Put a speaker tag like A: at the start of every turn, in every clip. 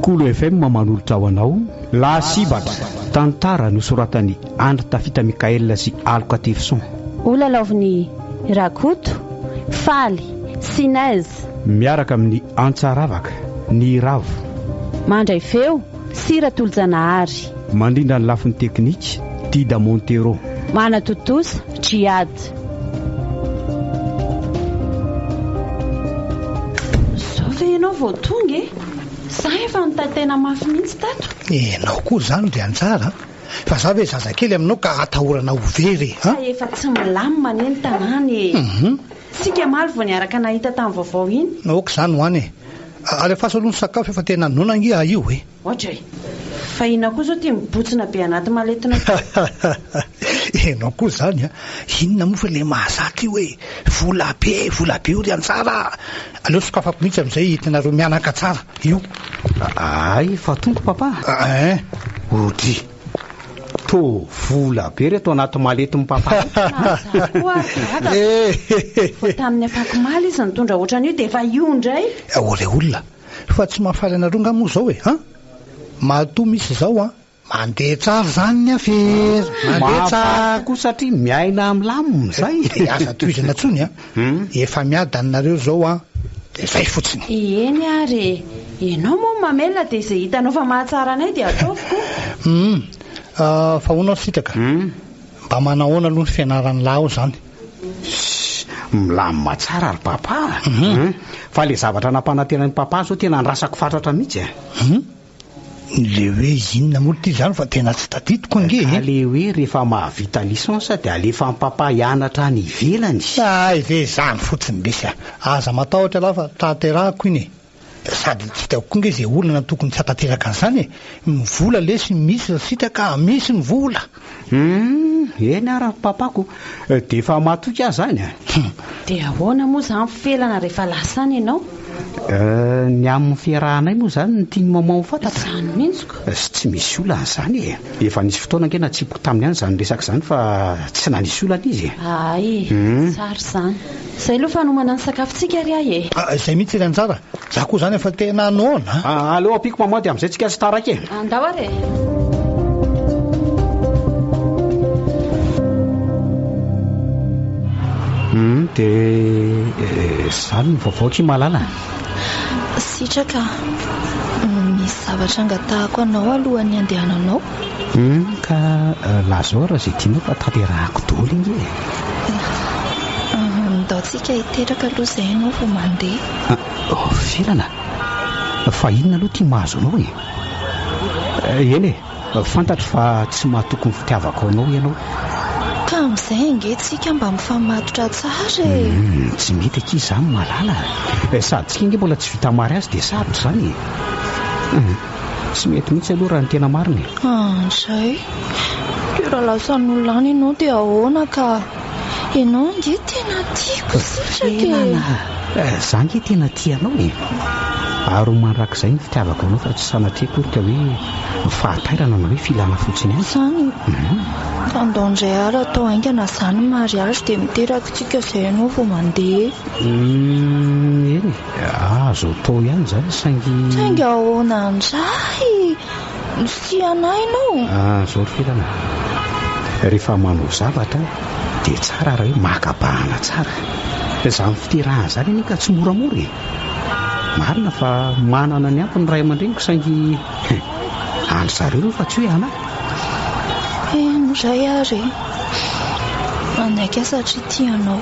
A: Kolo FM manolotra ho anao Lasibatra, tantara nosoratany Andry Tafita Mikaela sy Aloka Tefson.
B: Olalaoviny Rakoto, Faly, Sinez.
A: Miaraka amin'ny Antsaravaka, ny Ravo.
B: Mandray feo, Sira Toljanahary.
A: Mandrindra ny lafiny teknika, Dida Montero.
B: Manatotosa, Djiad. Sao ve ianao vao tonga e? Za efa nitatena mafy mihitsy tato.
C: Enao koa zany dia antsara. Fa za ve zazakely aminao ka atahorana ho very ha?
B: Efa tsy milamina ny tanàna e. Sika maly vao niaraka nahita tamin'ny vaovao iny.
C: Naoka zany ho any e. Alefaso aloha ny sakafo efa tena nonangia io e.
B: Ohatra e. Fa ina koa zao tia mibotsina be anaty maletina.
C: Enao koa zany a. Inona moa fa le mahazatra io e. Vola be io ry antsara. Aleo sokafako mihitsy amin'izay hitanareo mianaka tsara io.
A: Ay, fa tonga papa.
C: Ody.
A: To vola be reto anaty maletin'ny papa.
B: Fa tamin'ny afakomaly izy nitondra ohatran'io dia efa io indray.
C: Ore olona. Fa tsy mahafaly anareo nga moa zao e ha? Mahatoa misy zao a. Mandeha tsara zany ny afery. Mandeha tsara
A: koa satria miaina amin'ny lamony zay.
C: Asa toizana tsony a. Efa miadanareo zao a. Dia zay fotsiny.
B: Eny ary. Ianao moa mamelona dia izay hitanao fa mahatsara anay dia ataoviko.
C: Fa honao sitaka. Mba manahoana aloha ny fianaran'ny lahy zany.
A: Milamina tsara ry papa. Fa le zavatra nampanantenan'ny papa zao tena nirasako fatratra mihitsy.
C: Le hoe inona moa ty zany fa tena tsy tadidiko ange.
A: Le hoe rehefa mahavita lisansa dia alefa amin'ny papa hianatra any ivelany.
C: Ay ve zany fotsiny lesy a. Aza matahotra lafa tanterahako iny e. Sady tsy hitako koa nge izay olana tokony tsy hatateraka an'izany e. Mivola lesy misy sitaka misy ny vola.
A: Eny ara papako dia efa matoky azy zany a.
B: Dia ahoana moa zany felana rehefa lasany ianao?
A: Ny amin'ny fiarahanay moa zany ny tiany mamao fantatra.
B: Zany mintsiko.
A: Sy tsy misy olana zany e. Efa nisy fotoana nge natsipoko taminy ihany zany resaka zany fa tsy nanisy olana izy.
B: Ay, tsara zany. Zay aloha fanomana ny sakafontsika ry ahy e.
C: Izay mihitsy ry antsara. Za koa zany efa tena noana.
A: Aleo ampiko mamaody amin'izay tsika tsy taraka e.
B: Andao ary e.
A: Dia zany ny vaovaoky malala.
D: Sitraka. Misy zavatra angatahako anao alohan'ny andehananao.
A: Ka lazao raha izay tianao fa tanterahako daholo inge.
D: Ndaontsika hiteraka aloha izay ianao vao mandeha.
A: Filana. Fa inona aloha tia mahazo anao e? Eny e, fantatra fa tsy mahatoky ny fitiavako anao ianao.
D: Ka amin'izay angehtsika mba mifamatotra tsara e.
A: Tsy mety aky izany malala. Sady tsika nge mbola tsy vita mary azy dia sarotra zany e. Tsy mety mihitsy aloha raha ny tena marina.
D: Zay. Raha lasan'olona any ianao dia ahoana ka ianao nge tena tiako sitraka.
A: Za nge tena tianao e. Ary manrak'izay ny fitiavako anao fa tsy sanatriako ka hoe fahatairana na hoe filana fotsiny ihany.
D: Zany. Tandaondray ary atao haingana zany mariage dia miteraka tsika izay ianao vao mandeha.
A: Eny azo atao ihany zany
D: saingy ahoana andray sy anay ianao.
A: Zao ry filana. Rehefa manao zavatra dia tsara raha hoe makabahana tsara. Izany fiterahana zany anie ka tsy moramora e. Marina fa manana ny ampy ny ray aman-dreniko saingy andry zareo fa tsy hoe ana.
D: Ray ary anaika satria tianao.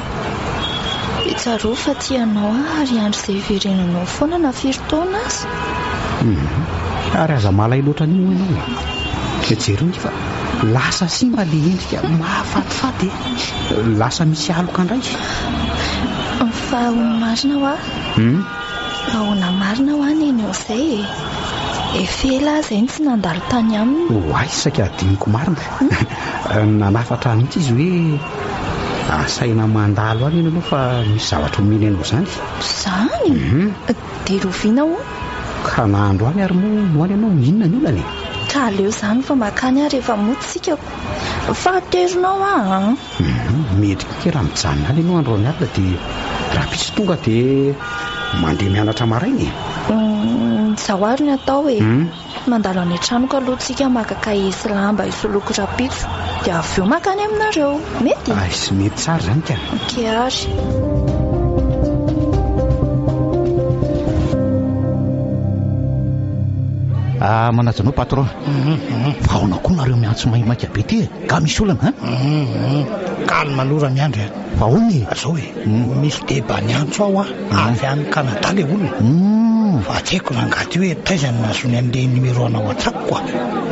D: Itsaro fa tianao ary andry izay verenanao foana na firy taona azy.
A: Ary aza malay loatra an'io ianao e. Jereo fa lasa simba le endrika mahafatifaty e. Lasa misy aloka indray.
D: Fa marina ho aho. Ahoana marina ho any eny izay e. Efela izay tsy nandalo tany aminy.
A: Hoay saika adiniko marina. Nanafatra mihitsy izy hoe asaina mandalo any ianao fa misy zavatra omeny anao zany.
D: Zany? Dia roviana ho?
A: Ka nahandro any ary moa any ianao inona ny olana e?
D: Ka aleo zany fa makany ary efa motsika fahateronao ah.
A: Mety koa raha mijanona any ianao andro any alina dia raha pisy tonga dia mandeha mianatra maraina e.
D: Zaho ary ny atao mandalo any an-tranoko aloha tsika makaka isy lamba isoloko rapitso dia avy eo makany aminareo mety?
A: Sy mety tsara zany ka.
D: Ke ary
A: Manajanao patron. Vaona koa nareo miantso maimaka be ty ka misy olana
C: Calme aloha miandry.
A: Vaony
C: Azao misy débat niantso aho avy any Canada le olona. Fa tsy haiko rangaty hoe taizany nazony an'le numéro ana WhatsApp quoi.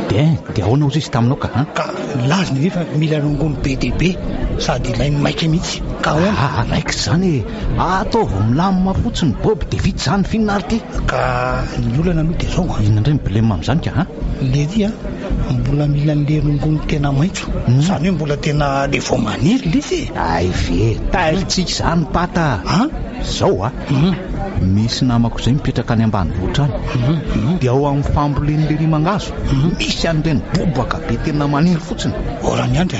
A: Dia ahoana ozy izy taminao ka?
C: Ka laziny nefa mila rongony BDB sady ilainy maika mihitsy. Ka ahoana?
A: Raika zany ataovy milamina fotsiny Bob dia vita zany finary ty.
C: Ka ny olana aloha dia zao
A: inona indray problème amin'izany ka?
C: Le ry mbola mila an'le rongony tena maitso. Zany hoe mbola tena le vao maniry le izy.
A: Ay ve tailitsika zany pata. Zao misy namako izay mipetraka any ambanivohitra any dia ao amin'ny fambolen'le rimangazo misy an'ireny bobaka be tena maniry fotsiny.
C: Ora niandry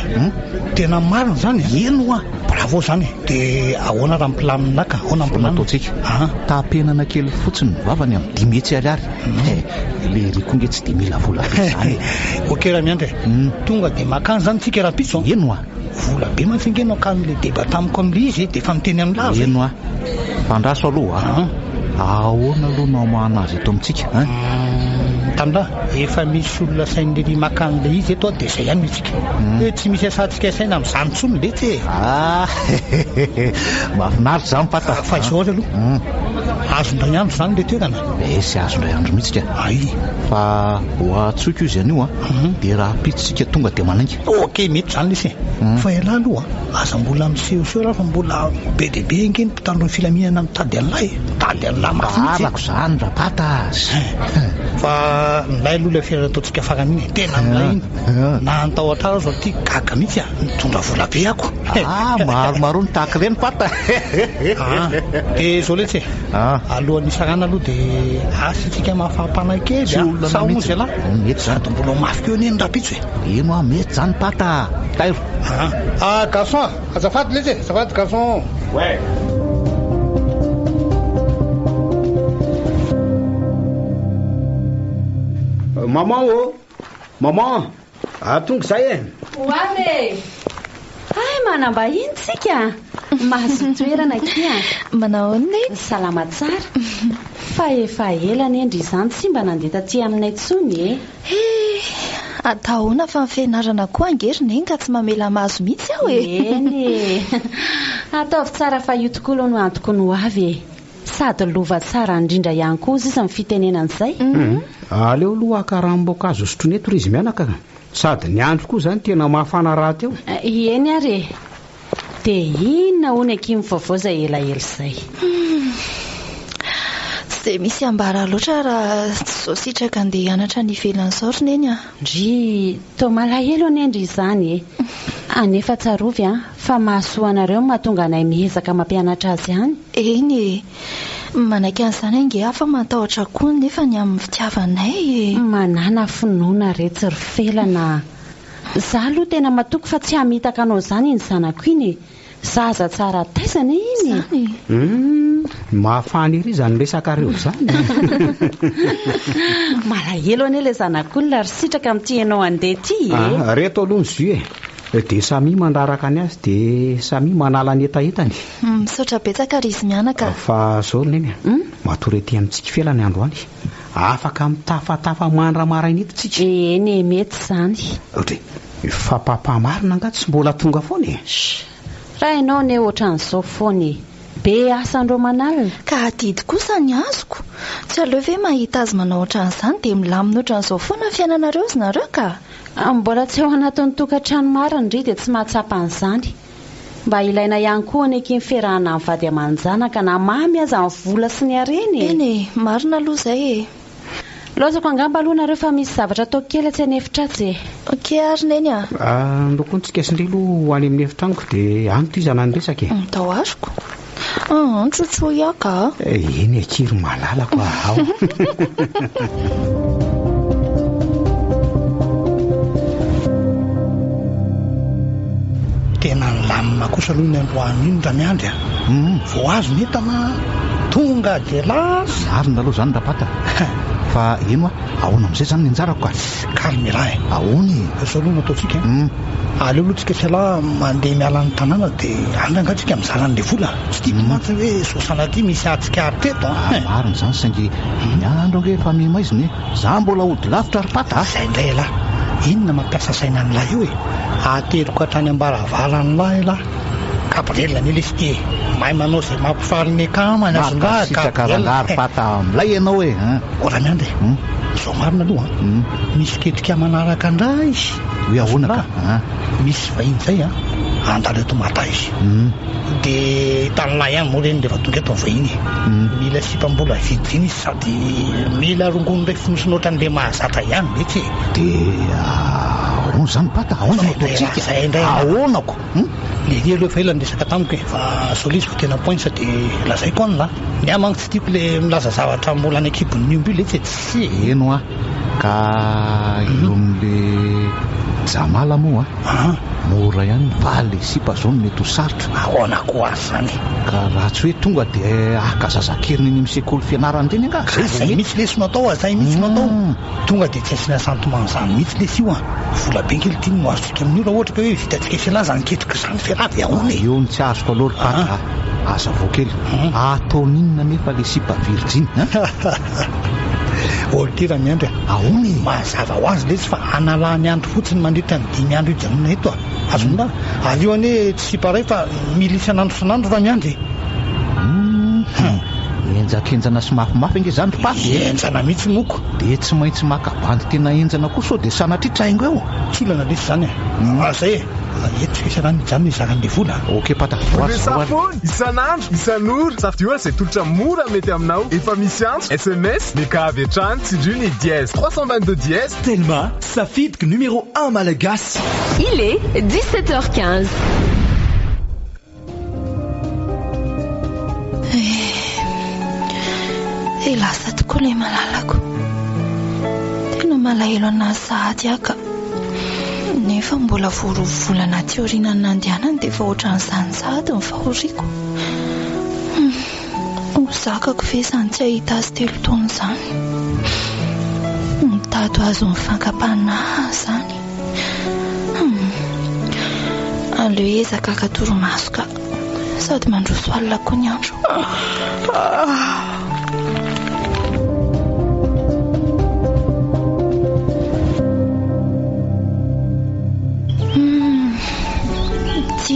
C: tena marina zany.
A: Eno
C: bravo zany. Dia ahoana raha mpilaminaka? Ahoana
A: ataontsika? Tapenana kely fotsiny vavany amin'ny 10 metsy ariary. Le rikonge tsy dia mila vola be zany.
C: Okey raha miandry. Tonga dia makany zany tsika rapitso.
A: Eno
C: vola be mantsingeno akan'le débat tamiko amin'le izy dia efa miteny amin'lazy.
A: Eno fandraso aloha ahoana aloha no mahanazy eto amintsika
C: Tandra efa misy olona sain'le makan'le izy eto dia izay ihany mitsika hoe tsy misy asantsika saina amin'izany tsony le tsy
A: mahafinaritra zany pata.
C: Fa izao aloha azondray andro zany le toerana.
A: Sy azondray andro mihitsy ka.
C: Ay
A: fa hoatsoka io zany io dia raha pitsitsika tonga dia manainga.
C: Okey mety zany lesy. Fa ela aloha aza mbola misehoseho raha fa mbola be dia be ngeny mpitandro filaminana mitady an'lay. Mitady an'lay mafinitsy.
A: Alako zany raha pata.
C: Fa nilay aloha le fiara ataontsika farany iny tena nilay iny na antahotra azy ty gaga mihitsy mitondra vola be ako.
A: Maromaro ny tahaka ireny pata.
C: Dia zao letsy alohan'ny isarana aloha dia asitsika mafampana kely sa ozy ala
A: mety
C: sady mbola mafy keo neny rapitso
A: eno mety zany pata tairo.
C: Garçon azafady letsy azafady garçon.
A: Maman tonga zay
B: Hoavy manambahiny tsika mahazo toerana kia.
D: Manao ny
B: salama tsara fa efa elany endry izany tsy mba nandeha taty aminay tsony
D: atahoana fa mifianarana koa angerina eny ka tsy mamela mahazo mihitsy aho
B: eny ataovy tsara fa io tokoa no antoko no avy sady lova tsara indrindra ihany koa izy amin'ny fitenenan'izay.
A: Aleo aloha akaram-boankazo sotrony eto izy mianaka sady ny andro koa zany tena mahafana raha teo.
B: Eny ary dia inona hono aky mivaovao izay elaela izay.
D: Tsy dia misy ambara loatra raha zao sitraka andeha hianatra ny ivelan'ny saorina eny
B: ndry tao malahelo anendry izany anefa tsarovy fa mahasoa anareo mahatonga anay mihezaka mampianatra azy ihany.
D: Eny manaiky an'izany ange afa matahotra koa nefa ny amin'ny fitiavanay
B: manana finoana retsy rifelana. Zaho aloha tena matoko fa tsy hamitaka anao zany iny zanako iny zaza tsara taizana iny.
A: Mahafany iry zany resakareo zany.
B: Malahelo ane le zanak'olona ary sitraka amin'ity ianao andeha ty
A: reto aloha ny zy dia samy mandraraka ny azy dia samy manala ny etaetany.
D: Misaotra betsaka ry izy mianaka.
A: Fa zao neny matory ety amintsika felany andro any afaka mitafatafa mandra maraina eto tsika.
B: Eny mety zany.
A: Fa papamarina nga tsy mbola tonga foany.
B: Raha ianao ne ohatran'izao foany be asandreo manalina
D: ka adidy kosa ny azoko tsy aleo ve mahita azy manao ohatran'izany dia milamina ohatran'izao foana fiainanareo izy nareo ka
B: mbola tsy ao anatin'ny tokantrano marina ry dia tsy mahatsapa an'izany. Mba ilaina ihany koa ny eky ferahana amin'ny vady aman-janaka na mamy aza amin'ny vola sy ny hareny.
D: Eny marina aloha izay
B: lozako angamba aloha nareo fa misy zavatra atao kely tsy an'efitratsy.
D: Okey ary neny
A: ndokontsika sindrilo ho any amin'ny efitraniko dia anto izana ny resaka
D: tao azoko trotro iaka
A: eny akiry malalako ao.
C: tena ny lamina kosa aloha ny androany iny raha miandry vao azo netana tonga de lasa
A: marina aloha zany rapata fa eno ahoana amin'izay zany ny anjarako
C: kalmira
A: ahoany
C: zao aloha nataotsika aleo aloha tsika sy ala mandeha miala ny tanàna dia andangatsika mizaran'le vola tsy tiako mantsy hoe sosanaty misy atsika ary teto
A: marina zany saingy miandro ange efa mimaiziny za mbola ody lavitra rapata
C: zay indray lahy inona mampiasa saina ny lahy io ateriko hatrany ambaravarany lahy lahy kabrelina ny lesy ty mahay manao zay mampifariny akamany
A: azongakarangary-pata milay ianao hoe
C: ora miandry zao marina aloha misy ketrika manaraka andra izy
A: hoe ahoana ka
C: misy vahiny zay andalo eto mata izy dia tanylay ihany moa reny rehefa tonga eto ny vahiny mila sipambola vidiny izy sady mila rongony ndray fonosiny ohatran'le mahazatra ihany mety
A: dia ahoana zany pata ahoana nataotsika ahoanako
C: le ry aloha efa elany resaka tamiko fa solisiko tena poinsa dia lazaiko any la ny amanko tsy tiako le milaza zavatra mbola any akibon'ny omby le tsy
A: eno ka eo amin'le jamala moa mora ihany valy sipa zao no mety ho sarotra
C: ahoana ko azy zany
A: ka raha tsy hoe tonga dia akazazakiriny ny misekoly fianarany teny anga
C: zay mihitsy lesy natao zay mihitsy natao tonga dia tsy asina santomany zany mihitsy lesy io vola be kely tiany no azontsika amin'io raha ohatra ka hoe vitantsika sy laza niketrika zany fiarady ahoana
A: eo ny tsy azoko aloha pata aza vo kely ataoninona nefa le sipa virgine
C: olo ty raha miandro
A: ahoany
C: mazava ho azy lesy fa analany andro fotsiny mandritra ny 5 andro ijanona eto azonina ary io any hoe tsy siparay fa mila isan'andro san'andro raha miandry
A: enjakenjana sy mafimafy ange zany paty
C: enjana mihitsy moko
A: dia tsy maintsy makabandy tena enjana koa sao dia sanatritra aingo eo
C: kilana lesy zany zay etsika isan'andro ijanona izaran'le vola
A: ok pata
E: resafony isan'andro isan'ora safidiola zay tolotra mora mety aminao efa misy antso sms mikavy hatrany tsindrio ny dièse 322 dièse
F: Telma safidiky numéro 1 malagasy.
G: Il est 17h15.
D: lasa tokoa ilay malalako tena malahelo anazy sahady aka nefa mbola vorovolana teoriana ny nandehanany dia efa ohatran'izany sahady ny fahoriako zakako ve zany tsy ahita azy 3 taona zany mitato azo mifankapana zany aleo ezaka katoromaso ka sady mandroso alina koa ny andro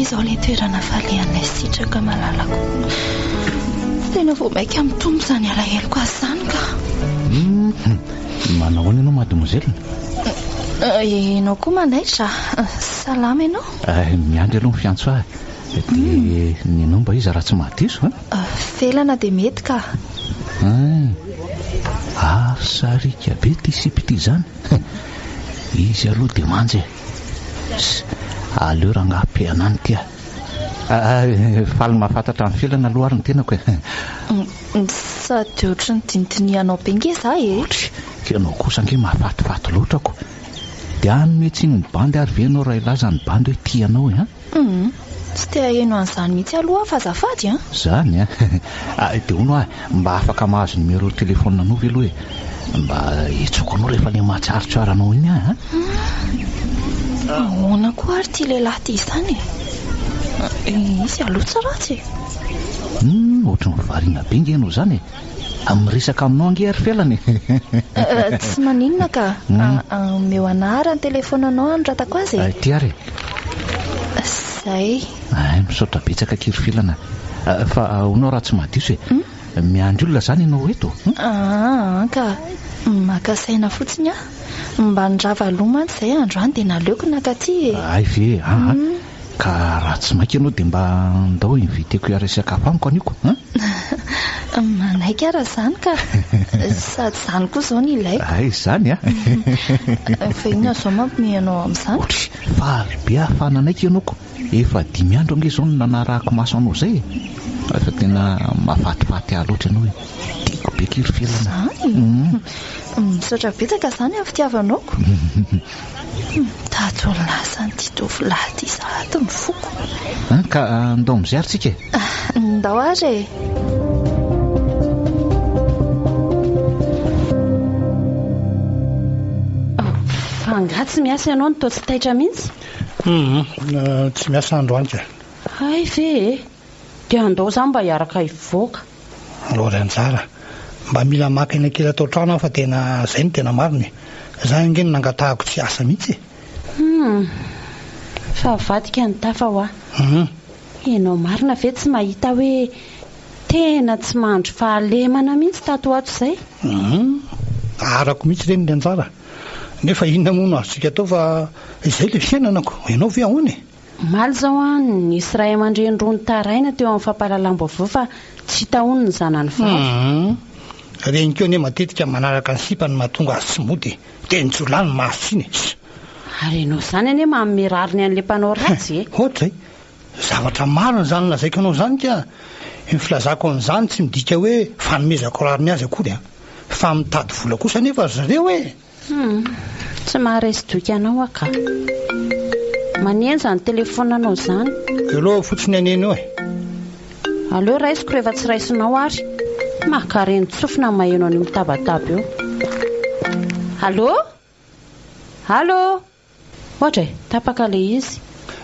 D: izao le toerana valehanay sitraka malalako tena vao maika amin'ny tombo zany alaheloko azy zany ka
A: manahoana ianao mademoiselle
D: ianao koa manaitra salama ianao
A: miandry aloha ny fiantso ahy dia ny anao mba izy raha tsy mahadiso
D: felana dia mety ka
A: ary sarika be ty sipy ty zany izy aloha dia manjy aleo raha ngahampianany tya faly mahafantatra amin'ny felana aloha ary ny tenako
D: sady ohatry ny dinidinianao be nge za
A: kianao kosa nge mahafatifaty loatrako dia anome tsy ino ny bandy ary venao raha ilaza ny bandy hoe tianao
D: tsy tea eno an'izany mihitsy aloha fa azafady
A: zany dia ono mba afaka mahazo numéro telefona anao ve aloha hoe mba itsoko anao rehefa le mahatsarotsaranao iny
D: ahoana koa ary ty lehilahy ty izany izy aloha tsaratsy
A: ohatry ny variana be nge anao zany amiresaka aminao ange ary felany
D: tsy maninona ka meo anahary ny telefonanao anyratako azy
A: ty ary
D: zay
A: misaotra betsaka kiry filana fa onao raha tsy mahadiso hoe miandry olona zany ianao eto
D: ka makasaina fotsiny mba ndrava loma zay andro any dia naleoko nakaty
A: ay ve ka raha tsy mainka ianao dia mba ndao inviteko iaresakafo amiko aniko
D: manaiky ara zany ka sady zany koa zao ny ilaiko
A: ay zany
D: fa inona zao mampimeanao amin'izany
A: faly be ahafananaiky ianaoko efa 5 andro ange zao no nanarahako maso anao zay fa tena mahafatifaty ahy loatra ianao tiako be kiry felana
D: misaotra betsaka zany amin'ny fitiavanaoko tato lasa ny titovy lahy ty sahady ny foko
A: ka ndao amizay ary tsika
D: ndao ary
B: Fa nga tsy miasa ianao ny toa tsy taitra mihitsy.
C: Tsy miasa androany ka.
B: Ay ve dia andao zany mba hiaraka hivoaka.
C: Lorantsara mba mila maka eny kely atao trano fa tena izay no tena mariny. Za ingeny nangatahako tsy asa mihitsy.
B: Fa vadika ny tafa ho ianao marina ve tsy mahita hoe tena tsy mahandro fahalemana mihitsy tato ato izay.
C: Arako mihitsy reny ny anjara. Nefa inona moa no azontsika atao fa izay le fiainanako. Ianao ve ahoana?
B: Maly zao nisy ray aman-dreny roa nitaraina teo amin'ny fampahalalam-baovao fa tsy tahony ny zanany vavy.
C: Reny keo ne matetika manaraka ny sipany mahatonga azy tsy mody. Dia ny jolany mahasotsiny.
B: Ary ianao izany anie manome rariny an'ilay mpanao ratsy e.
C: Ohatra izay. Zavatra marina zany lazaiko anao zany ka ny filazako an'izany tsy midika hoe fanomezako rariny azy akory fa mitady vola kosa nefa zareo e.
B: Tsy maharesy doka anao aka. Manenja ny telefonanao zany.
C: Elo fotsiny aneny eo e.
B: Aleo raisiko rehefa tsy raisinao ary. Makareny tsofina maheno any mitabataba eo. Allô? Ohatra tapaka le izy.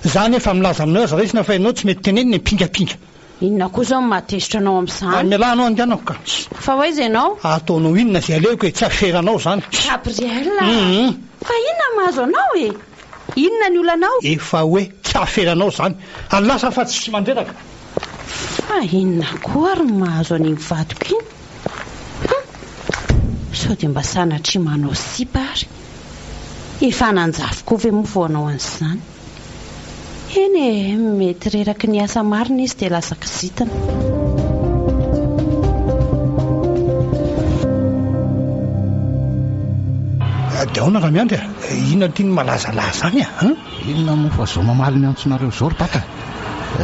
C: Zany efa milaza aminao aza raisina fa ianao tsy mety teneny ny pingapinga.
B: Inona koa zao matezitra anao amin'izany?
C: Mialanao andianako ka.
B: Fa hoaiza ianao?
C: Ataonao inona izay aleoko e, tsy aferanao zany.
B: Gabriel. Fa inona mahazo anao e? Inona ny olanao?
C: Efa hoe tsy aferanao zany. Alasa fa tsy mandreraka.
B: Fa inona koa ary mahazo any vadiko iny? Sao dia mba sanatria manao sipa ary. Efa nanjavoko ve moa vao anao an'izany? Eny e, mety reraky ny asa marina izy dia lasa kizitana.
C: Dia ahoana raha miandry inona tiany malazalaza any
A: Inona moa fa zao mamaly miantsonareo zao ry bata.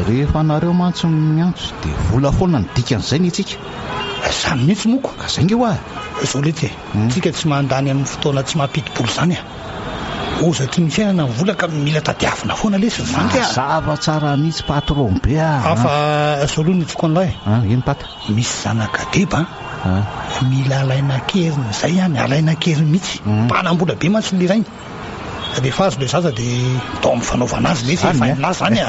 A: Rehefa nareo mantso miantso dia vola foana ny dikan'izay ny itsika.
C: Samy mihitsy moko.
A: Ka zay nge hoa.
C: Zao lety tsika tsy mandany amin'ny fotoana tsy mampidi-bolo zany ozatry ny fiainana vola ka mila tadiavina foana lesy zany ka.
A: Mazava tsara mihitsy patron be
C: fa zao aloha nitsiko an'ilay
A: ino pata?
C: misy zanakadeba mila alaina keriny izay alaina keriny mihitsy mpanambola be mantsy lirainy. Rehefa azo le zaza dia atao amin'ny fanaovana azy lesy efa inazy zany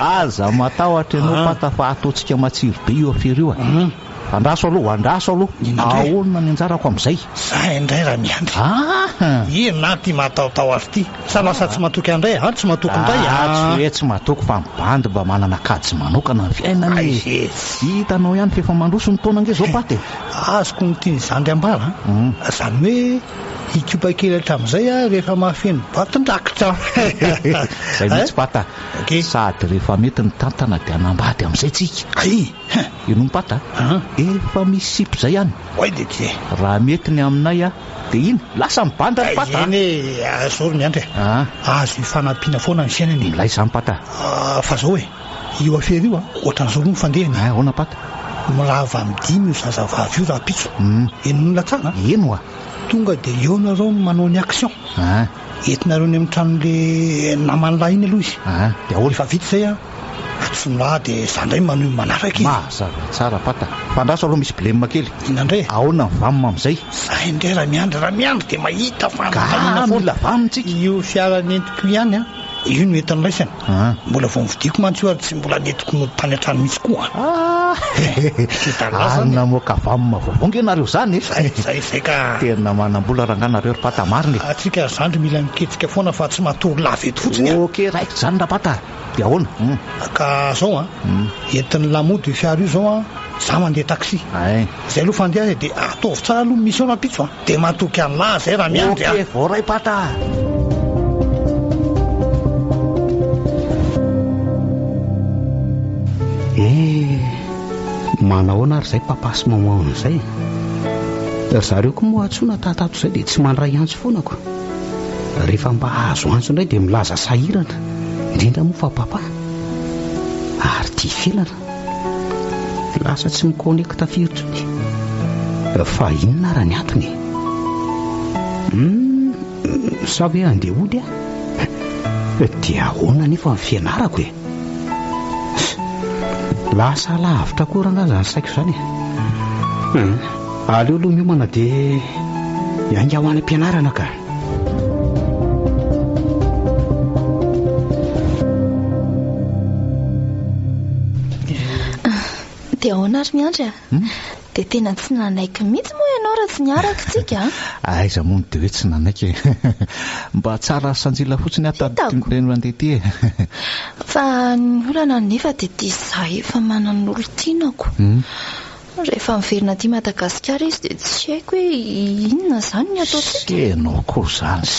A: aza matahotra ianao pata fa ataontsika matsiro be io afery io andraso aloha ahoana ny anjarako amin'izay.
C: Za indray raha miandry ina ty mataotao azy ty sa lasa tsy matoky andray tsy matoky indray
A: tsy hoe tsy matoky fa mibandy mba manana kajy manokana ny fiainany. Hitanao ihany fa efa mandroso ny taona nge zao paty
C: azoko ny tiany zandry ambara zany hoe ikopa kely hatramin'izay rehefa mahafeno batondrakitra
A: zay mihitsy pata sady rehefa mety ny tantana dia anambady amin'izay tsika. Ino ny pata efa misy sipo zay ihany raha mety ny aminay dia iny lasa mibanda ny pata
C: eny zory miandry azo fanampiana foana ny fiainany
A: milay izany pata
C: fa zao hoe io afery io ohatran'izao aloha mifandehany
A: ahoana pata
C: mirava midimy io zazavavy io raha pitso eno latsana
A: eno
C: tonga dia eo nareo no manao ny action entinareo ny amin'ny tranon'le naman'lahy iny aloha izy dia ahoana efa vita izay tsy milahy dia zandray manohy manaraka
A: mazava tsara pata fandraso aloha misy bilema kely
C: inandray
A: ahoana mivamina amin'izay
C: za indray raha miandry dia mahita
A: famila vamintsika
C: io fiara nentiko ihany io no entiny raisana mbola vao mividiko mantsy io ary tsy mbola nentiko no tany an-trano mihitsy koa
A: arina moka vamina vaovao nge nareo zany
C: zay ka
A: tena manam-bola ranganareo ry pata mariny
C: atsika zandry mila miketsika foana fa tsy matory lava eto fotsiny
A: ok raiko zany ra pata dia ahoana
C: ka zao entin'ny lamody io fiara io zao za mandeha taxi zay aloha fandeha dia ataovy tsara aloha misy ao rapitso dia matoky an'lahy zay raha miandry
A: ok vao ray pata manahoana ary zay papasy mamoana izay zareo koa moa atsoina tatato izay dia tsy mandray antso foanako rehefa mba azo antso indray dia milaza sahirana indrindra moa fa papa ary tia felana lasa tsy mikonekta firy fa inona raha ny antony sa hoe andeha ody dia ahoana nefa ny fianarako lasa lavitra koa rangaza ny saiko izany aleo aloha miomana dia ianga ho any am-pianarana ka
D: dia ahoana ary miandry dia tena tsy nanaiky mihitsy moa ianao raha tsy niaraka tsika
A: aiza moa dia hoe tsy nanaiky mba tsara sanjila fotsiny atareno andehty
D: fa ny olana nefa dia dia efa manan'olo tianako rehefa miverina aty Madagasikara izy dia tsy haiko hoe inona izany ny ataotsika
A: enao koa izany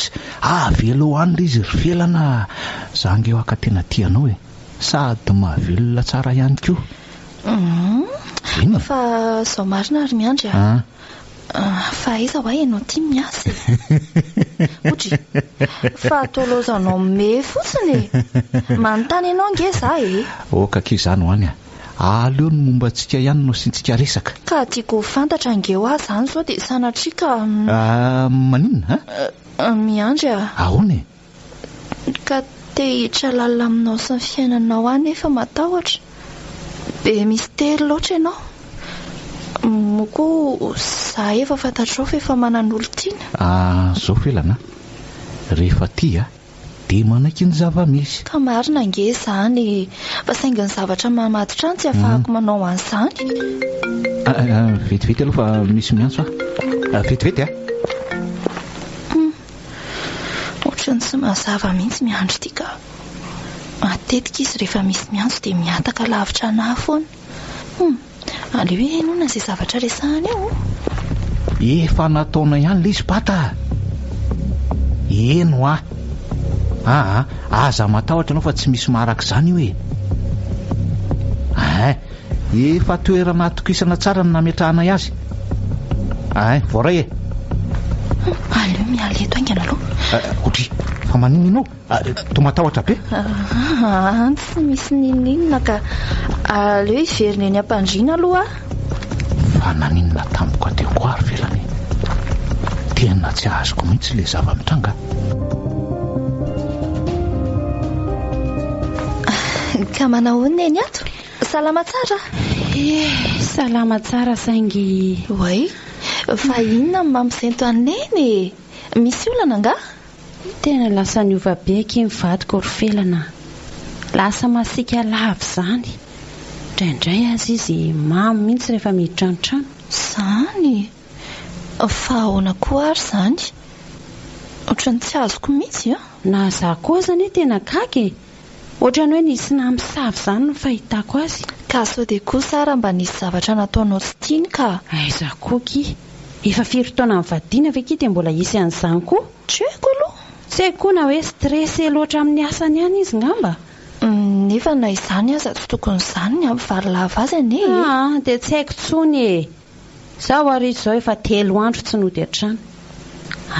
A: avy aloha an'la izy ry velana zange eo aka tena tianao sady mahavelona tsara ihany koa
D: fa zao marina ary miandry fa aiza ho ahy ianao tia miasa otry fa atolozanao me fotsiny manontany ianao nge za
A: okaka izany ho any aleo ny momba antsika ihany no sintsika resaka
D: ka tiako fantatra nge ho ahy izany zao dia sanatrika
A: maninona
D: miandry
A: ahoana
D: ka te hiditra lalina aminao sy ny fiainanao any efa matahotra be mistera loatra ianao moko za efa fantatrao fa efa manan'olo tiana
A: zao felana rehefa tia dia manaiky ny zava-misy
D: ka marina nge izany fa saingy ny zavatra mamaditra any tsy afahako manao an'izany
A: vetivety aloha fa misy miantso vetivety
D: ohatrany tsy mazava mihitsy miandry ity ka matetika izy rehefa misy miantso dia miataka lavitra anahy foana aleo hoe enona izay zavatra resahany eo
A: efa nataona ihany la izy bata eno aza matahotra anao fa tsy misy maharaka izany io efa toerana atokisana tsara ny nametrahana azy voaray
D: aleo miala eto aingana aloha
A: otry fa maninona ianao to matahotra be
D: tsy misy ninina ka aleo hiverina eny ampandriana aloha
A: fa naninona tampoka teo koa ary velany tena tsy ahazoko mihitsy le zava-mitranga
D: ka manahoana eny ato salama tsara
B: salama tsara saingy
D: oay fa inona ny mampisento aneny misy olana nga
B: tena lasa niova be aky mivadiko ry felana lasa masika lava izany indraindray azy izy mamy mihitsy rehefa miditra ny trano
D: izany fa ahoana koa ary izany ohatrany tsy azoko mihitsy
B: na za koa zany tena kaky ohatrany hoe nisy namisavy izany no fahitako azy
D: ka sao dia koa sara mba nisy zavatra nataonao tsy tiany ka
B: aiza koa ki efa firy taona mivadiana ve ki dia mbola isy an'izany koa
D: tsy haiko aloha
B: tsy haiko koa na hoe stressé loatra amin'ny asany ihany izy ngamba
D: nefa na izany aza tsy tokony izany ny ampivary lava azy ane
B: dia tsy haiko tsony zaho ary izao efa 3 andro tsy nody an-trano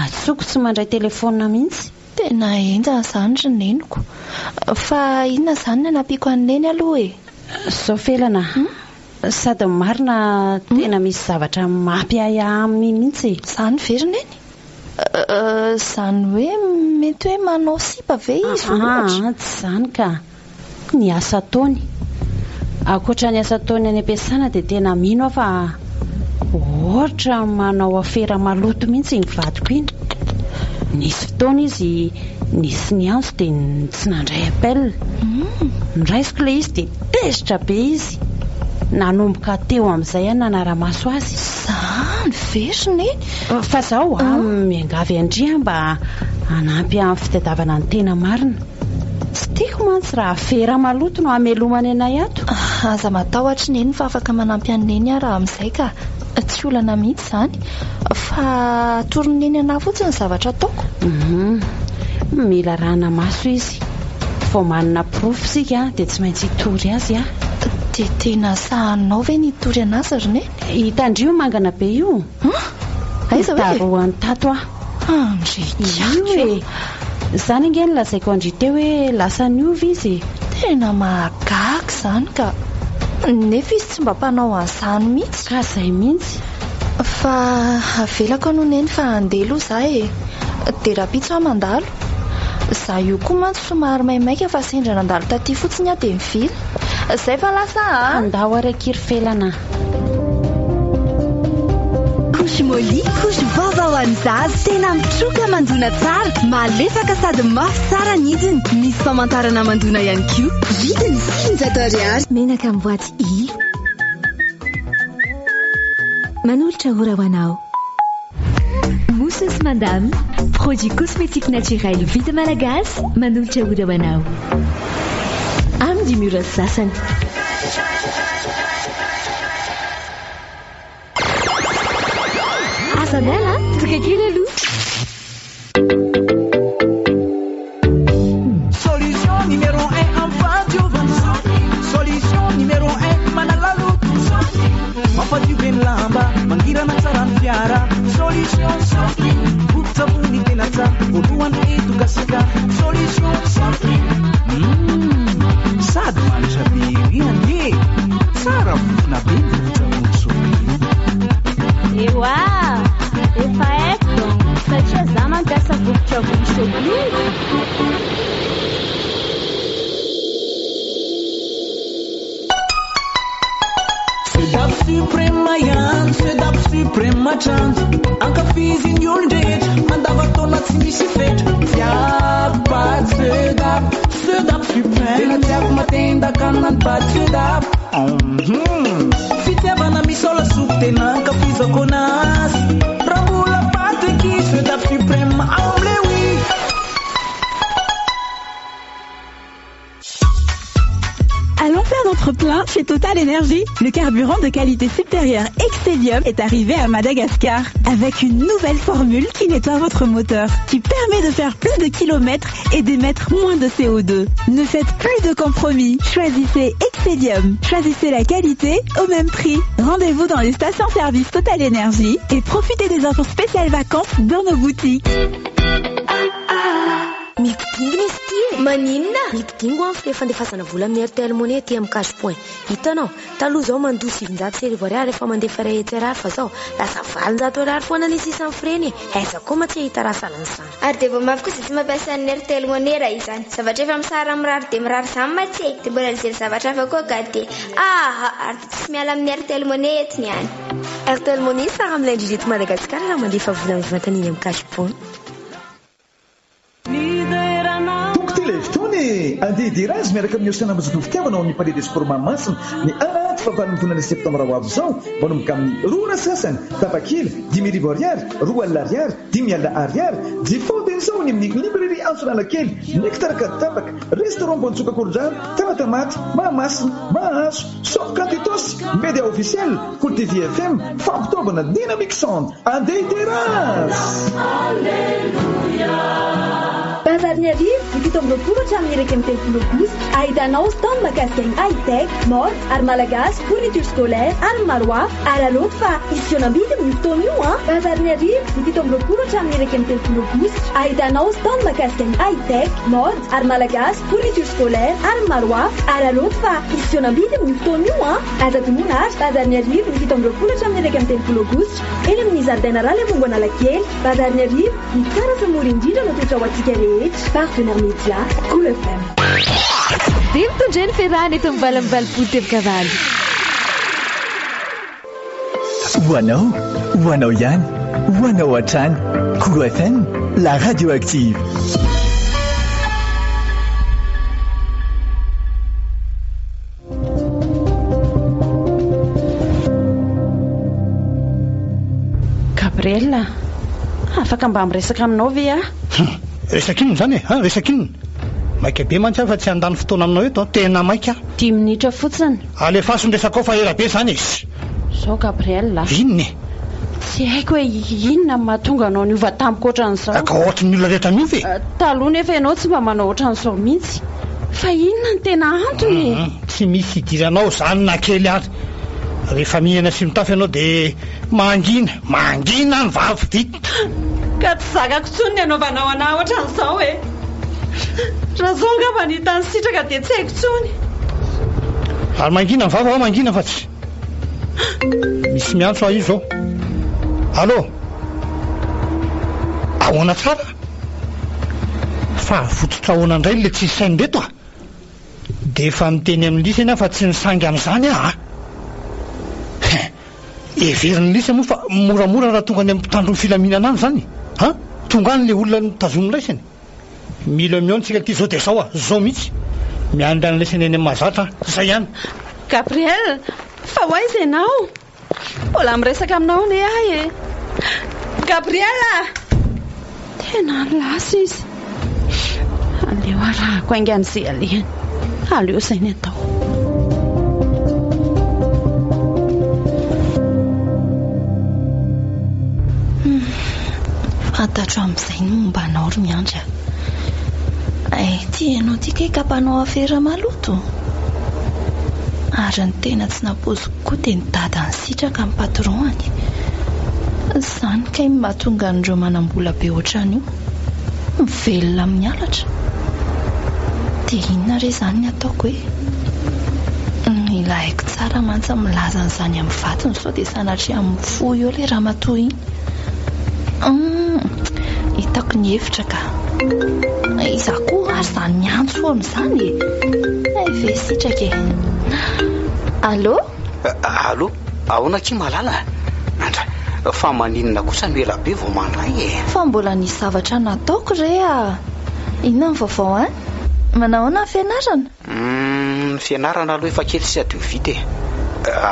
B: atsoko tsy mandray telefona mihitsy
D: tena enjana izany ry neniko fa inona izany ny anapiako an'neny aloha
B: zao felana sady marina tena misy zavatra mampiaya aminy mihitsy
D: izany verina eny izany hoe mety hoe manao sipa ve izy
B: tsy izany ka ny asa taony akoatra ny asa taony any am-piasana dia tena mino aho fa ohatra manao afera maloto mihitsy ny vadiko iny nisy fotoana izy nisy ny anso dia tsy nandray appel niraisiko le izy dia tezitra be izy nanomboka teo amin'izay nanara-maso azy
D: izany verina eny
B: fa zaho miangavy andria mba hanampy amin'ny fitadiavana ny tena marina tsy tiako mantsy raha afera maloto no hamelomany anay ato
D: aza matahotra neny fa afaka manampy aneny raha amin'izay ka tsy olana mihitsy izany fa toroneny anahy fotsiny zavatra ataoko
B: mila rahana maso izy vao manana profy sika dia tsy maintsy hitory azy
D: dia tena sahanao ve nitory anazy ry neny
B: hitandrio mangana be io
D: aiza hoe
B: daroany tato izany ange ny lazaiko andry teo hoe lasa niova izy
D: tena mahagaga izany ka nefa izy tsy mba mpanao an'izany mihitsy
B: ka izay mihitsy
D: fa avelako no neny fa handeha aloha za dia rapitso aho mandalo za io koa mantsy somary maimaika fa sendra nandalo taty fotsiny aho dia mivily izay fa lasa
B: andao araikiry felana
H: Moli, couche vaovao ho an'ny zaza tena mitroka mandona tsara malefaka sady mafy tsara ny idiny misy famantarana mandona ihany koa vidiny 500 ariary menaka amin'ny boaty manolotra ora ho anao. Mousse Madame, produit cosmétique naturel vita malagasy, manolotra ora ho anao.
B: Amin'ny mura sasany.
H: Asanela, toka kely aloha.
I: Solution numéro 1 en fadiovana. Solution numéro 1 manalalo. Mampadiovy ny lamba, mangirana tsara ny fiara. Solution bokotsavony tena tsara, voalohany eto-gasaka. Solution sady manitra be riany e, tsara vokona be ny vokotsavony sopi.
J: Ewa, efa haiko satria za mampiasa vokotsavony sopi.
I: Sedap suprema yan, sedap suprema chance. Ankafiziny olon-drehetra, mandava-taona tsy misy fetra. Tiapaty sedap suprema. Tena tiako matendaka anany paty sedap. Fitiavana misola sopy tena ankafizako anazy. Raha mbola paty eky sedap suprema amle oui.
K: Allons faire notre plein chez Total Énergie. Le carburant de qualité supérieure Excellium est arrivé à Madagascar avec une nouvelle formule qui nettoie votre moteur, qui permet de faire plus de kilomètres et d'émettre moins de CO2. Ne faites plus de compromis. Choisissez Excellium. Choisissez la qualité au même prix. Rendez-vous dans les stations-service Total Énergie et profitez des offres spéciales vacances dans nos boutiques.
L: Mipidingina izy ty maninona mipidingo amin'ny fandefasana vola amin'ny Airtel Money ty amin'ny cash point. Hitanao, taloha zao mandoa 700 ariary rehefa mandefa rehetra ariary fa zao lasa 400 ariary foana ny sisan'ny freny. Aiza koa ma tsy hita raha salan'izany.
M: Ary de vao mafy kosa tsy mampiasa ny Airtel Money raha izany. Zavatra efa misara mirary de mirary zany ma tsy de mbola mijery zavatra hafa koa gade. Ary tsy miala amin'ny Airtel Money ety niany.
L: Airtel Money sara amin'ilay indrindra eto Madagasikara raha mandefa vola mivantan'iny amin'ny cash point.
F: Andeha dirazy miaraka amin'ny osana mazoto fitiavana ao amin'ny palais des sports Mahamasina ny anaty fahavalon'ny volana septambra ho avy zao manomboka amin'ny roa sasany tapakely 10,000 ariary, 2 alina ariary, 10 alina ariary. Jifaodiny zao ny amin'ny librairie Ansolalakely, nektaraka tapaka, restaurant Bonjour Korjary, Tamatamaty, Mahamasina, Mahazo, Sokatitos, média officiel, Cool TV FM, fampitaovana Dynamic Sound. Andeha dirazy.
H: Bazarny arivo vita amin'ny roapolo hatramin'ny iraika amby telopolo aogositra. Ahitanao stand makasika ny high-tech, mode, ary malagasy, fourniture scolaire, ary maro hafa. Ary aloto fa isy fihenam-bidy amin'ny fotoana io a. Bazarny arivo vita amin'ny roapolo hatramin'ny iraika amby telopolo aogositra. Ahitanao stand makasika ny high-tech, mode, ary malagasy, fourniture scolaire, ary maro hafa. Ary aloto fa isy fihenam-bidy amin'ny fotoana io a. Aza tomoana ary Bazarny arivo vita amin'ny roapolo hatramin'ny iraika amby telopolo aogositra. Eny amin'ny zaridaina rala mongo Analakely. Bazarny arivo ny tsara fa mora indrindra no toetra ho antsika rehetra. Partenaire média Cool FM.
G: Dia mitondra ny ferrahana eto mivalambalipolo tevokavalo.
F: Ho anao ihany, ho anao hatrany. Cool FM, la radio active.
B: Gabriel, afaka mba miresaka aminao ve a?
C: Resaka inona zany e? Resaka inona? Maika be mantsy fa tsy andany fotoana aminao eto, tena maika.
B: 10 minitra fotsiny.
C: Alefaso ndresaka ao fa ela be zany izy.
B: Sao Gabriel.
C: Inona e?
B: Tsy haiko hoe inona mahatonga anao niova tampoka ohatran'izao.
C: Ka ohatran'ny olona rehetra miovy.
B: Taloha nefa ianao tsy mba manao ohatran'izao mihitsy. Fa inona ny tena antony?
C: Tsy misy idiranao zany na kely ary. Rehefa mihena sy mitafy ianao de mangina ny vavy vita.
B: Ka tsy zakako tsony ny anaovanao anahy ohatran'izao e. Raha zao ngamba ny hitany sitraka dia tsy haiko tsony.
C: Ary mangina ny vava mangina fa tsy misy miantso aho io zao. Allô? Ahoana tsara? Fa fototra ahoana indray le tsy sainy reto a. De efa miteny amin'ny lisa eny fa tsy nisangy amin'izany a. Everiny lisa moa fa moramora raha tonga any amin'ny mpitandro ny filaminana any zany. Tonga any le olona nitazominy raisiny. Mila miontsika ty zao de zao a, zao mihitsy. Miandra ny lesany eny amin'ny mahazatra, zay ihany.
B: Gabriel, fa hoaiza ianao? mbola miresaka aminao ne ahy e. Gabriela, tena lasa izy. Aleo arahako aingan'izay alehany. Aleo izay ny atao.
D: Fantatro amin'izay ny momba anao ry miandry. Ty ianao ty kay kapanao afera maloto. Ary ny tena tsy napozy koa dia nidada ny sitraka amin'ny patron-any. Izany kay mahatonga an'ireo manam-bola be ohatran'io mivelona mihalatra. Dia inona re izany ny ataoko hoe? Ilaiko tsara mantsy milaza an'izany amin'ny vatiny sao dia sanatria amin'ny fo eo ilay ramatoa iny. Hitako ny hevitra ka. Iza koa ary izany miantso foana izany. Ve sitraka e. Allô?
A: Allô? Ahoana tsy malala? Andra, fa maninona kosa no ela be vao mandray e.
D: Fa mbola nisy zavatra nataoko re a. Inona ny vaovao a? Manahoana ny fianarana?
A: Ny fianarana aloha efa kely sy adio vita e.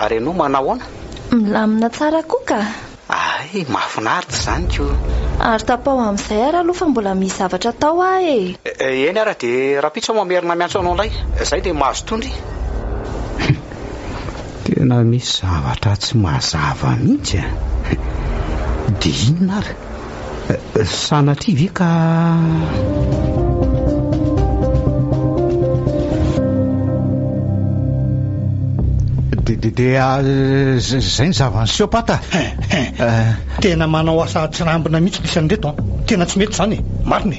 A: Ary ianao manahoana?
D: Milamina tsara koa ka.
A: Ay, mahafinaritra izany ko.
D: Ary tapao amin'izay ary aloha fa mbola misy zavatra tao aho e.
A: Eny ara dia rapitsa mamerina miantso anao indray. Izay dia mahazo tondry. Tena misy zavatra tsy mazava mihitsy a. Dia inona ary? Sanatria ve ka... Dia izay ny zavany pata.
C: Tena manao asa tsy rambina mihitsy isan'reto. Tena tsy mety izany. Marina.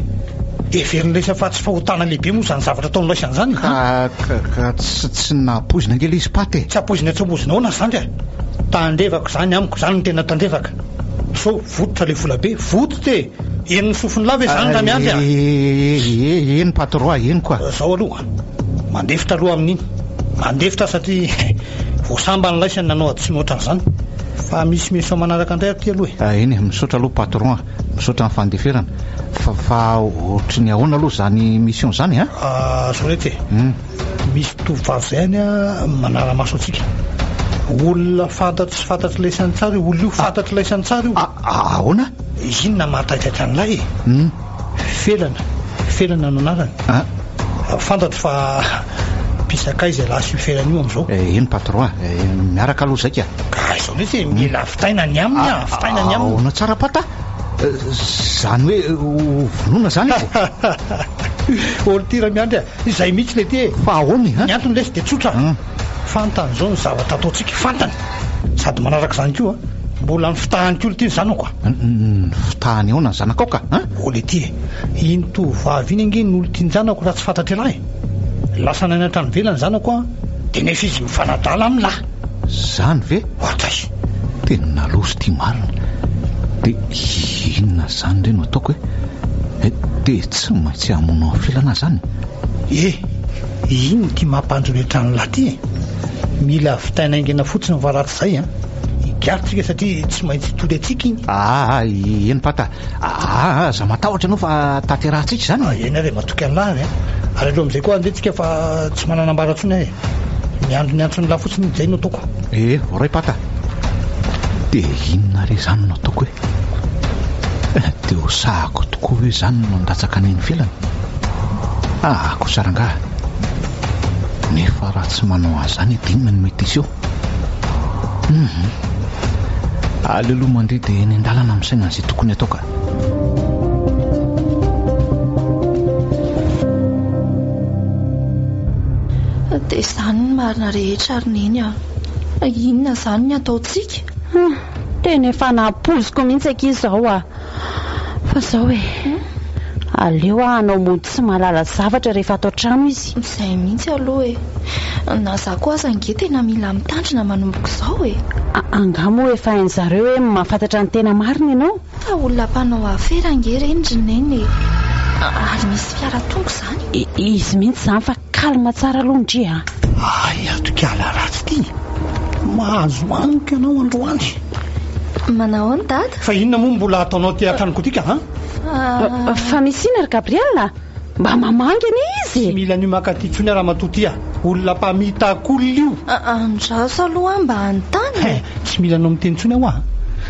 C: Dia verin'ilay fa tsy fahotana lehibe moa izany zavatra ataonao isan'izany.
A: Ka tsy napoizina angela izy paty.
C: Tsy apoizina tsy apoizina ahoana izany a. Tandrevako izany amiko izany no tena tandrevaka. So vototra ilay vola be. Vototra e. Eny ny sofiny lava izany raha miandry a.
A: Eny patron eny koa.
C: Zao aloha mandefitra aloha amin'iny. Mandefitra satria voasamba ny laisany nanao ady sy ny ohatran'izany. Fa misy fa manaraka indray aty aloha.
A: Eny misaotra aloha patron, misaotra ny fandeferana. Fa ohatry ny ahoana aloha izany mission izany a?
C: Zao rehetra e. Misy tovovavy izay any a manara-maso antsika. Olona fantatry sy fantatry laisany tsara io. Olona io fantatry laisany tsara io.
A: Ahoana?
C: Izy iny na mahataitaitra an'ilay e. Felana no anarany. Fantatro fa pisaka izay lasa io felana io amin'izao.
A: Eny patron, miaraka aloha zay ka.
C: Ka izao rehetra mila fitaina ny aminy a. Fitaina ny aminy.
A: Ahoana tsara pata? Zany hoe vonoina zany
C: olo tira miandry izay mihitsy le ty e.
A: Fa ahoany
C: ny antony lesy dia tsotra. Fantany izao ny zavatra ataontsika fantany. Sady manaraka izany koa mbola ny fitahany kolo ty ny zanako.
A: Ny fitahany ahoana ny zanako ka?
C: Ole ty e. Iny tovavy iny ange ny olo tiany zanako raha tsy fantatra lahy. Lasa nanatra ny velany zanako a. Dia nefa izy mifanadala amin'ny lahy.
A: Zany ve?
C: Ohatra izy.
A: Tena nalozy ty marina. Dia inona izany re no ataoko hoe? Dia tsy maintsy hamonao felana zany.
C: Iny ty mampandroretra ny lahy ty e. Mila fitaina aingana fotsiny varatsy izay a. Higarotsika satria tsy maintsy tody atsika iny.
A: Eny pata. Za matahotra ianao fa tanterahantsika izany.
C: Eny ary matoky an'lahy ary aloha amin'izay koa andehantsika fa tsy manana ambaratsony ahy. Miandro ny antso ny lahy fotsiny izay no ataoko.
A: Voray pata. Dia inona re izany no ataoko hoe? Dia ho sahako tokoa hoe izany no andatsaka ny felany. Ko sarangaha. Nefa raha tsy manao azany dia inona no mety izy eo? Aleoloha mandeha dia eny an-dalana misaina an'izay tokony atao ka.
D: Dia izany ny marina rehetra ary neny a. Inona izany ny ataontsika?
B: Tena efa napoziko mihitsy ankizy izao a. Fa izao e. Aleo anao mody tsy malala zavatra rehefa atao trano izy.
D: Izay mihitsy aloha e. Na za koa aza nge tena mila mitandrina manomboko izao e.
B: Angamo efa hain'zareo hoe mahafantatra ny tena marina ianao.
D: Fa olona mpanao afera nge rendry neny e. Ary misy fiara tongo izany.
B: Izy mihitsy izany fa kalma tsara aloha ndria.
C: Atokala ratsy ty. Mahazo aniko ianao androany.
D: Manao ny dada?
C: Fa inona moa mbola ataonao ty an-tranoko tika
B: fa misy ina ry Gabriela? Mba mamangana izy.
C: Tsy mila ny makaty tsony raha matoty olona mpamita akolo io.
D: Andraso aloha mba anontany.
C: Tsy tsy mila anao miteny ntsony aho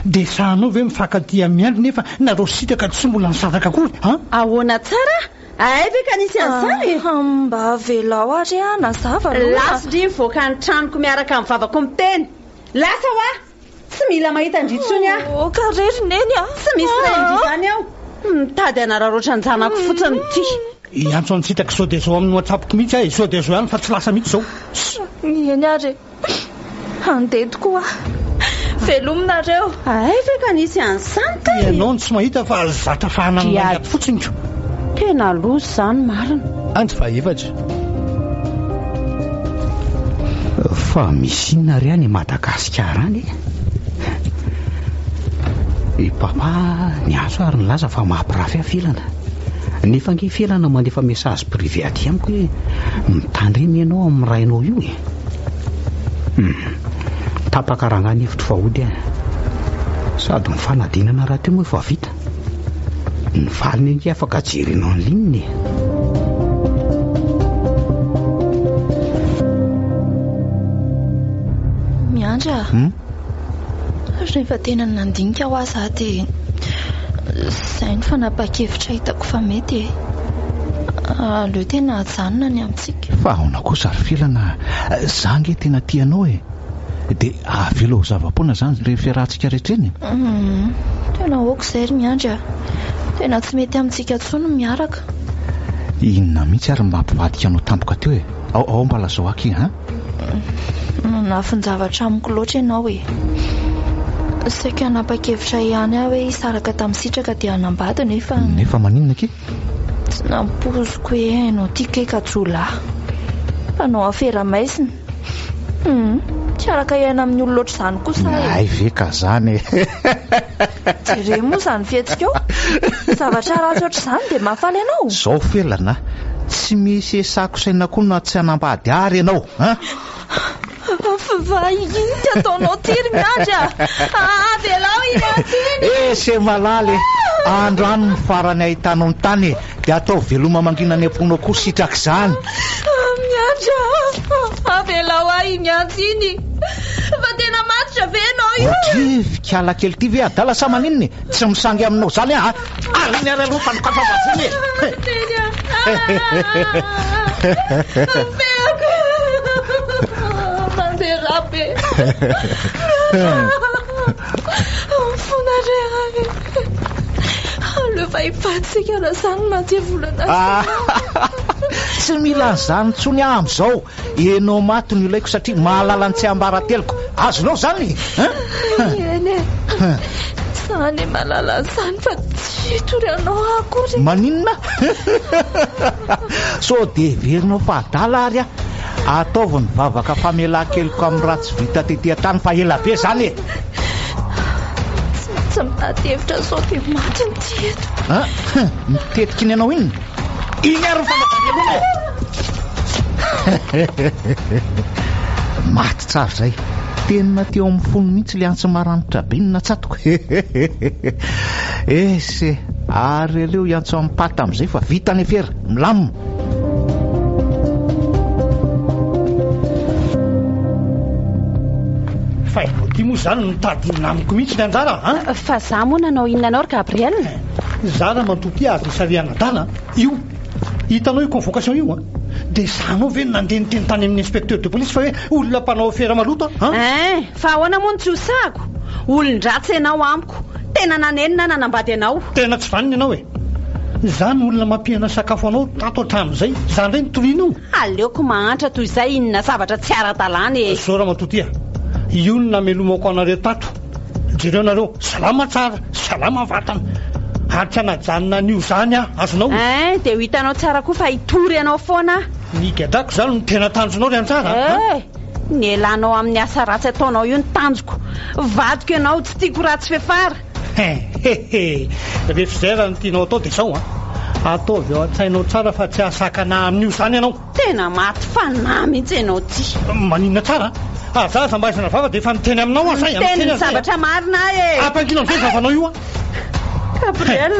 C: dia sahanao ve mifankatia miandry nefa nareo sitaka tsy mbola nisaraka akory
B: ahoana tsara ve ka nisy an'izany
D: mba velao ary nazava
B: lasindry voaka ny tranoko miaraka amin'ny vavako miteny lasa ho tsy mila mahita ndritsony
D: karerineny
B: tsy misy raindrizany aho mitady anararoatra anjanako fotsiny ty
C: antso antsitaka sao dia zao amin'ny watsapoko mihitsy ay sao dia zao ihany fa tsy lasa mihitsy zao
D: eny ary andeha tokoa velominareo
B: ve ka nisy an'izany
C: ianao ny tsy mahita fa zatra fahanana fotsiny ko
B: tena lozy zany marina
E: antsy fa efatra
A: fa misy inona ry any Madagasikara any papa ny azo ary nilaza fa mahampirafy afelana nefa nge felana mandefa message privé aty amiko hoe mitandremy ianao amin'ny rainao io tapakarangany hevitro fahody sady mifanadinana raha teo moa efa vita ny valiny ange afaka jerenao ny lininy
D: miandra rehefa tena nandinika ho aza dia izay ny fanapa-kevitra hitako fa mety aleo tena ajanona ny amintsika
N: fa ahona kosa ary filana za nge tena tianao dia avelo zava-poana zany re fiarahantsika rehetreny
D: tena oko izay ry miandra tena tsy mety amintsika tsony miaraka
N: inona mihitsy ary mampivadika anao tampoka teo ao mbala zao aky
D: nafinjavatra amiko loatra ianao saika hanapa-kevitra ihany aho hoe hisaraka tamin'ny sitraka dia hanambady
N: nefa maninona ke
D: tsy nampoziko hoe hainao tia ka jolahy fanao afera maisina tsy araka iaina amin'ny olo loatra izany kosa
N: ay ve ka zany
D: jere moa izany fihetsika zavatra ratsy oatra izany dia mahafaly ianao
N: zao felana tsy misy esako saina koa na tsy hanambady ary ianao
D: fa iny ty ataonao tiry miandra velao iny atiny
N: se malaly androany ny farany ahitanao ny tany dia atao veloma mangina ny amponao koa sitraka izany
D: miandra velao iny atiny fa tena matitra ve anao io
N: fikala kely ty ve adala sa maninony tsy misangy aminao zany ariny ary aloha fanokafavaziny
D: rabe fonarehany alefa hifatsika raha zany mantsy volana
N: tsy mila nyzany ntsony amin'izao enao maty ny ilaiko satria mahalala ny tsy ambarateloko azonao zany
D: eny zany malala zany fa tsy tory anao akory
N: maninona so dia verinao fa adala ary ataovy ny vavaka famelan-keliko amin'ny ratsy vita tetỳ tany fa ela be zany
D: tsy mitady hevitra sao dia maty ny tieto
N: mitetika iny ianao iny ary fanatavelona maty tsara zay tena teo amin'ny fony mihitsy le antsy maranitra be ny natsatoko ese ary aleo iantso amin'ny pata amin'izay fa vita ny efera milamina
C: ty moa zany mitady namiko mihitsy ny anjara
B: fa za moa nanao inona anao ry Gabriel
C: zara mantoty azy sariana-dana io hitanao io convocation io dia zanao ve nandeha nyteny tany amin'ny inspecteur de police fa hoe olona mpanao afera maloto
B: fa ahoana moa ny tsy hosahako olon-dratsy ianao amiko tena nanenina nanambady anao
C: tena tsy vaniny ianao zany olona mampihana sakafo anao tato hatramin'izay zany re nitorianao
B: aleoko mahantra toy izay inona zavatra tsy ara-dalàna
C: zao raha mantoty io no namelomako anareo tato jereo nareo salama tsara salama vatana ary tsy anajanona nio zany azonao
B: dia ho hitanao tsara koa fa hitory anao foana
C: nigadrako zany no tena tanjonao ry anjara
B: ny elanao amin'ny asa ratsy ataonao io ny tanjoko vadiko ianao tsy tiako ratsy fefara
C: rehefa zay raha ny tianao atao dia zao ataovy eo an-tsainao tsara fa tsy asakana amin'io zany ianao
B: tena maty fa na mihitsy ianao ty
C: maninona tsara azaza mba izana vava dia efa miteny aminao azay
B: teny ny zavatra marina
C: ampangina amin'izay zavanao io
B: Gabriel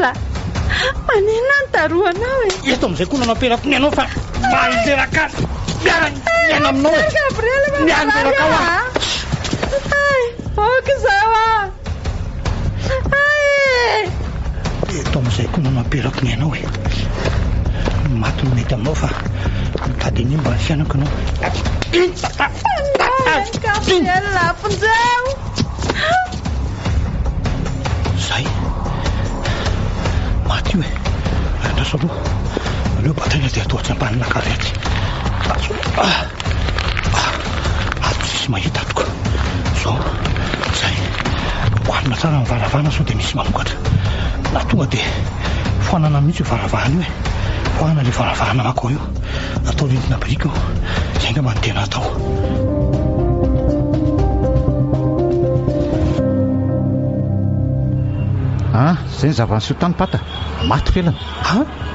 B: maninona ny taroanao
C: eto amin'izay koa nanamperako ny anao fa mahileraka miana aminao
B: Gabriel
C: mianeraka
B: voky zao
C: eto amin'izay koa nanamperako ny anao matony mety aminao fa mitady ny mba fianako anao
B: laponjao
C: zay maty io andraso aloha aleo bataina dia atao atsambanina karety ato sisy mahita atoko zao zay hoanina tsara mivaravana sao dia misy manokatra na tonga dia foanana mihitsy io varavahana io foana le varavahana mako io atao lentina brika zay nga manontena atao
N: zay ny zavany tany pata maty felana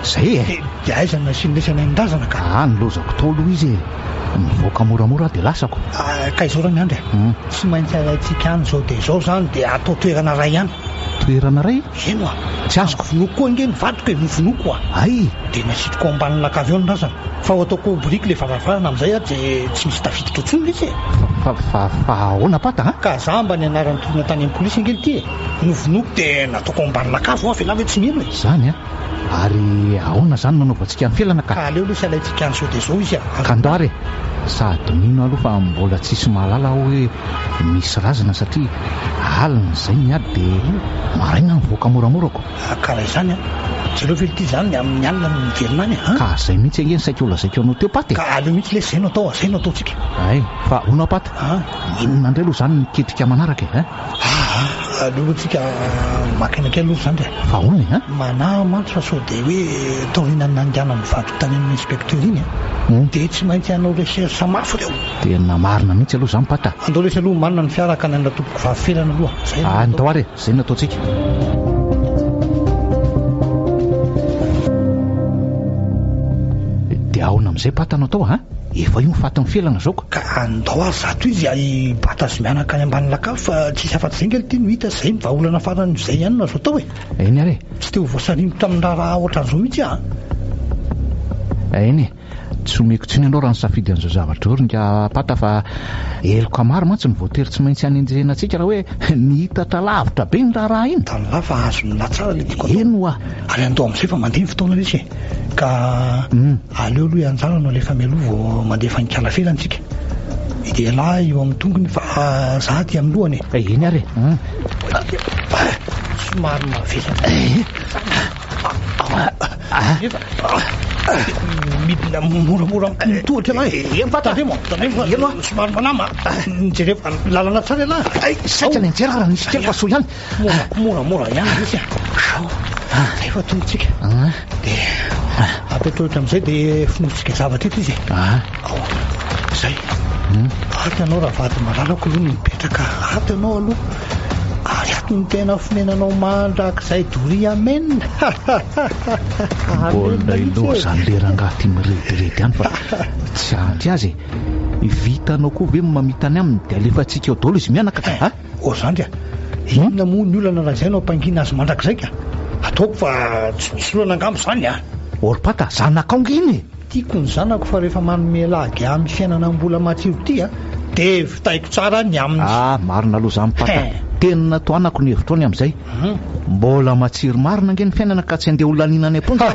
N: zay
C: dia aizany nasinylesana indrazana ka
N: nylozako tao aloha izy mivoaka moramora dia lasako
C: ka izao raha miandry tsy maintsy alaitsika any zao dia zao zany dia atao toerana ray ihany
N: toerana ray
C: eno tsy azoko vonoko koa nge nivadiko e novonoko
N: ay
C: dia nasitiko ambanina kavy eo ny razana fa ho ataoko briky le varavarana amin'izay dia tsy misy tafiditra otsony izy
N: fa ahoana pata
C: ka za mba ny anarany torina tany amin'ny polisy angely ty novonoko dia nataoko ambanina kavy ho fialava hoe tsy mino e
N: zany ary ahoana zany nanaovantsika ny felana ka
C: aleo aloha sy alaitsika any sao dia zao izy
N: kandoary sady mino aloha fa mbola tsisy mahalala hoe misy razana satria alina zay miady dia maraina mivoaka moramorako
C: karaha izany tsy aleo vely ty zany amin'ny alina ny mivelona any
N: ka zay mihitsy angeny saika olazaiko anao teo paty
C: ka aleo mihitsy le zay no atao zay no ataotsika
N: ay fa ona pata inona indray aloha zany miketrika manaraka
C: aleo aloha tsika makinaka aloha zany dia
N: fa only
C: manahy mantsy fa sao dia hoe taoriana nandiana mivadiko tany amin'ny inspecteur iny dia tsy maintsy hanao recherche mafy reo
N: tena marina mihitsy aloha zany pata
C: andao lesy aloha manina ny fiaraka ny anatoboko vavifelana aloha zay
N: nitoary zay nataotsika dia ahoana amin'izay pata anao tao efa io mifaty mifelana zao
C: ka andao azy zato izy ay bata azy mianaka any ambany lakafo fa tsisy afa-tsy zay ngely ty no hita zay mivaolana farany zay ihany no azo atao
N: eny ary
C: tsy teo voasanimo tamin'ny raha ohatran'izao mihitsy
N: eny tsy omeko tsy ny anao raha ny safidy an'izao zavatra eo rinka pata fa eloko maro mantsy ny voatery tsy maintsy hanenjena antsika raha hoe nihitatra lavitra be ny raha iny
C: tanla fa azo ny latsara le tiako
N: eno
C: ary andao amin'izay fa mandeha ny fotoana lesy ka aleo aloha ianjara no alefa mialoha mandeha fanikala felantsika dia lahy eo amin'ny tongony fa za ty amin'ny lohany
N: eny ary
C: somary mavesatra midina moramora mitohatra lahy somary manama nijerefa lalana tsara lahy
N: saika ny anjera raha nisy kely fa so ihany
C: moramora ihany izy zay fa tongotsika dia apetohitra amin'izay dia finotsika zavatra eto izy zay aty anao raha vady malalako aloha ny mipetraka aty anao aloha ary ato ny tena fonenanao mandrak'izay doria amena
N: mbola iloha zany lerangaha ty mirediredy ihany fa tsy antry azy vitanao koa ve mamitany aminy dia alefatsika eo daholo izy mianaka ka
C: o zany dia inona moa ny olana raha zay nao ampangina azy mandrak'izay ka ataoko fa tsy misy olana angambo zany
N: orpata zanakaonga iny
C: tiako ny zanako fa rehefa manome lagy amin'ny fiainana mbola matsiro ty dia vitaiko tsara ny aminy
N: marina aloha zany pata tena toanako ny hevitrony amin'izay mbola matsiro marina nge ny fiainana ka tsy andeha olonanina any amponja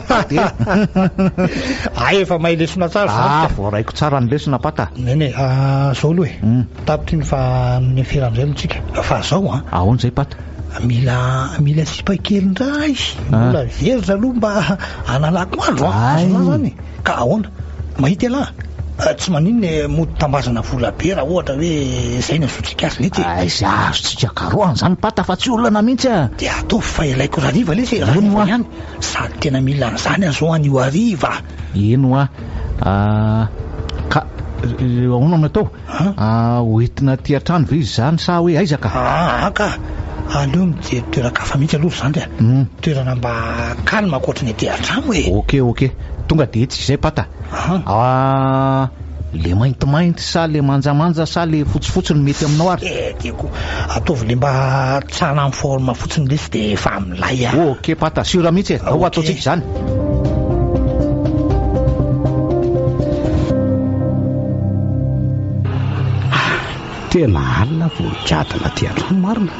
C: ay efa mahay lesona tsara
N: voaraiko tsara ny lesona pata
C: nene zao aloha tapitry ny fa amin'ny fera amin'izay alotsika fa zao
N: ahoana zay pata
C: mila sipa-kelindray mbola veritra aloha mba analako andro zany ka ahoana mahita lahy tsy maninona mody tambazana vola be raha ohatra hoe zay no azotsika azy nety
N: za azotsika karoany zany pata fa tsy olana mihitsy
C: dia atao fa ilaiko rariva lesy rariva ihany sady tena mila an'izany azao an'io ariva
N: eno ka ahoana natao hoentina ty atrano ve izy zany sa hoe aizaka
C: ka aleo mijery toerakafa mihitsy aloha zany toerana mba kalma akoatra ny aty atrano
N: ok tonga de tsy izay pata le maintimainty sa le manjamanja sa le fotsifotsiny mety aminao ary
C: tiako ataovy le mba tsana amin'ny forme fotsiny lesy dia efa amilay
N: ok pata sura mihitsy ao ataotsika zany
A: tena alina vo gadana ty atrano marina.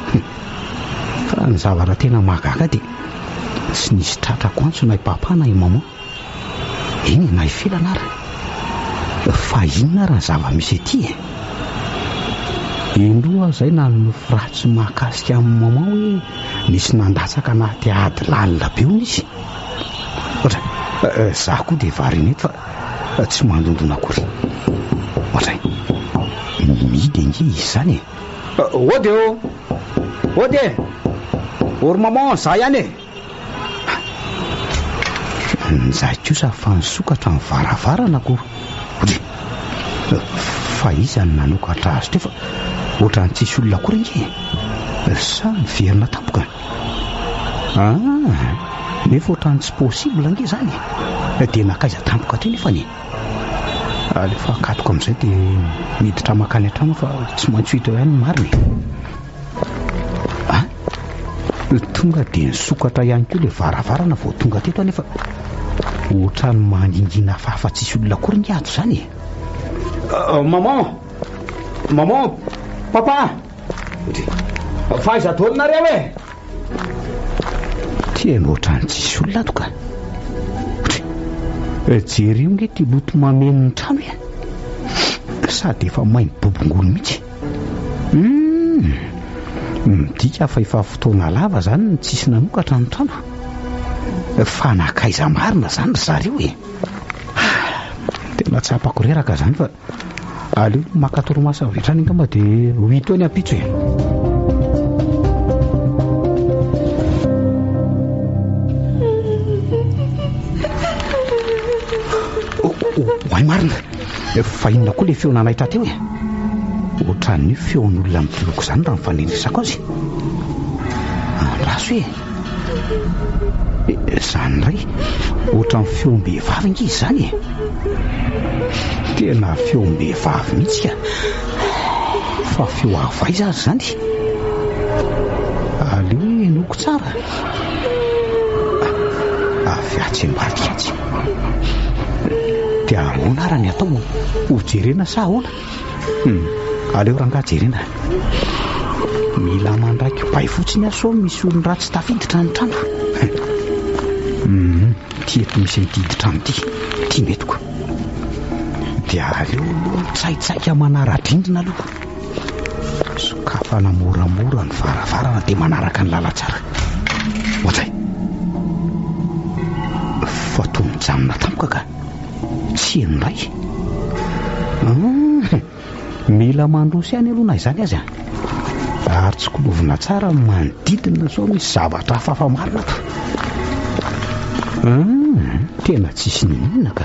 A: Fa ny zavatra tena mahagaga dia tsy nisy tratrako antso na ipapana i mama. Iny na ifilana ara fa inona raha ny zava-misy ety e. Indroa zay na nofo ratsy mahakasika amin'ny mama hoe nisy nandatsaka anaty ady lalina be hono izy. Ohatra za koa dia varina eto fa tsy mandondona akory. Ohatra midy nge izy zany e. Ody o ody e ory mama za ihany e. Za kosa fa nisokatra ny varavarana ko. Fa izany nanokatra azy teo fa ohatrany tsisy olona akory nge. Sa miverina tampoka. Nefa ohatrany tsy possible nge zany. Dia nakaiza tampoka teo nefa ny alefa akatoko amin'izay dia miditra makany an-trano fa tsy maintsy hita ihany ny mariny. Tonga dia nisokatra ihany koa ilay varavarana vao tonga teto nefa ohatrany mandingina fafa tsisy olona akory ny ato zany. Maman papa faiza taolinareo e. Tena ohatrany tsisy olona ato ka. Jery io nge ty loto mameno ny trano e. Sady efa mainy bobongolo mihitsy. Midika fa efa fotoana lava zany ny tsisy nanokatra ny trano. Fa nakaiza marina zany ry zareo e. Tena tsapako reraka zany fa aleo makatorimaso avetrany ngamba dia hoito any ampitso e. Hoay marina fa inona koa le feo nanaitra teo e. Ohatrany feon'olona mitoloko zany raha mifanendrisako azy. Andraso e. Zany ray ohatrany feom-behivavy nge izy zany e. Tena feom-behivavy mihitsy ka. Fa feo avaiza azy zany. Aleo enoko tsara. Afiatsy ambadika atsy. Dia ahoana ara ny atao ho jerena sa ahoana? Aleo ranga jerena. Mila mandraiky bay fotsiny aso misy olon ratsy tafiditra ny trano. Ty eto misy mididitra amin'ity ty metiko. Dia aleo tsaitsaika manara-drindrina aloha. Sokafana moramora ny varavarana dia manaraka ny lalatsara. Ohatsay fa toy mijanona tampoka ka tsy endray. Mila mandrosy ihany aloha na izany azy ary tsy kolovina tsara manodidina sao misy zavatra hafafa marina to. Tena tsisy ninina ka.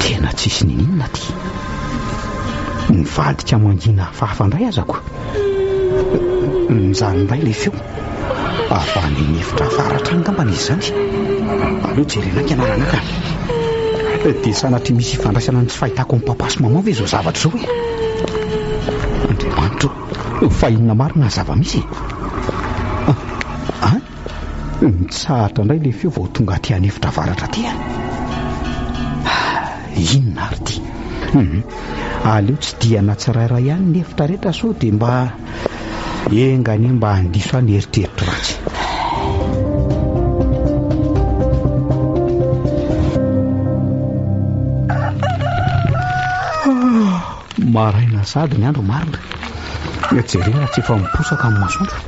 A: Tena tsisy ninina ty. Nivadika mangina hafahafa indray azako. Mizany indray le feo avy any efitra avaratra angambany izy zany. Aleo jerena ankianarana ka. Dia sanatry misy ifandraisana ny tsy fahitako amin'ny papa sy mama ve zao zavatra zao e. Andriamanitra fa inona marina zava-misy. Mitsahatra indray le feo vao tonga aty anefitra avaratra aty. Inona ary ty. Aleo tsy diana tsirairay ihany ny efitra rehetra sao dia mba engany mba handiso any eritreritra ratsy. Maraina sady ny andro marina. Jerena tsy efa miposaka amin'ny masoandro.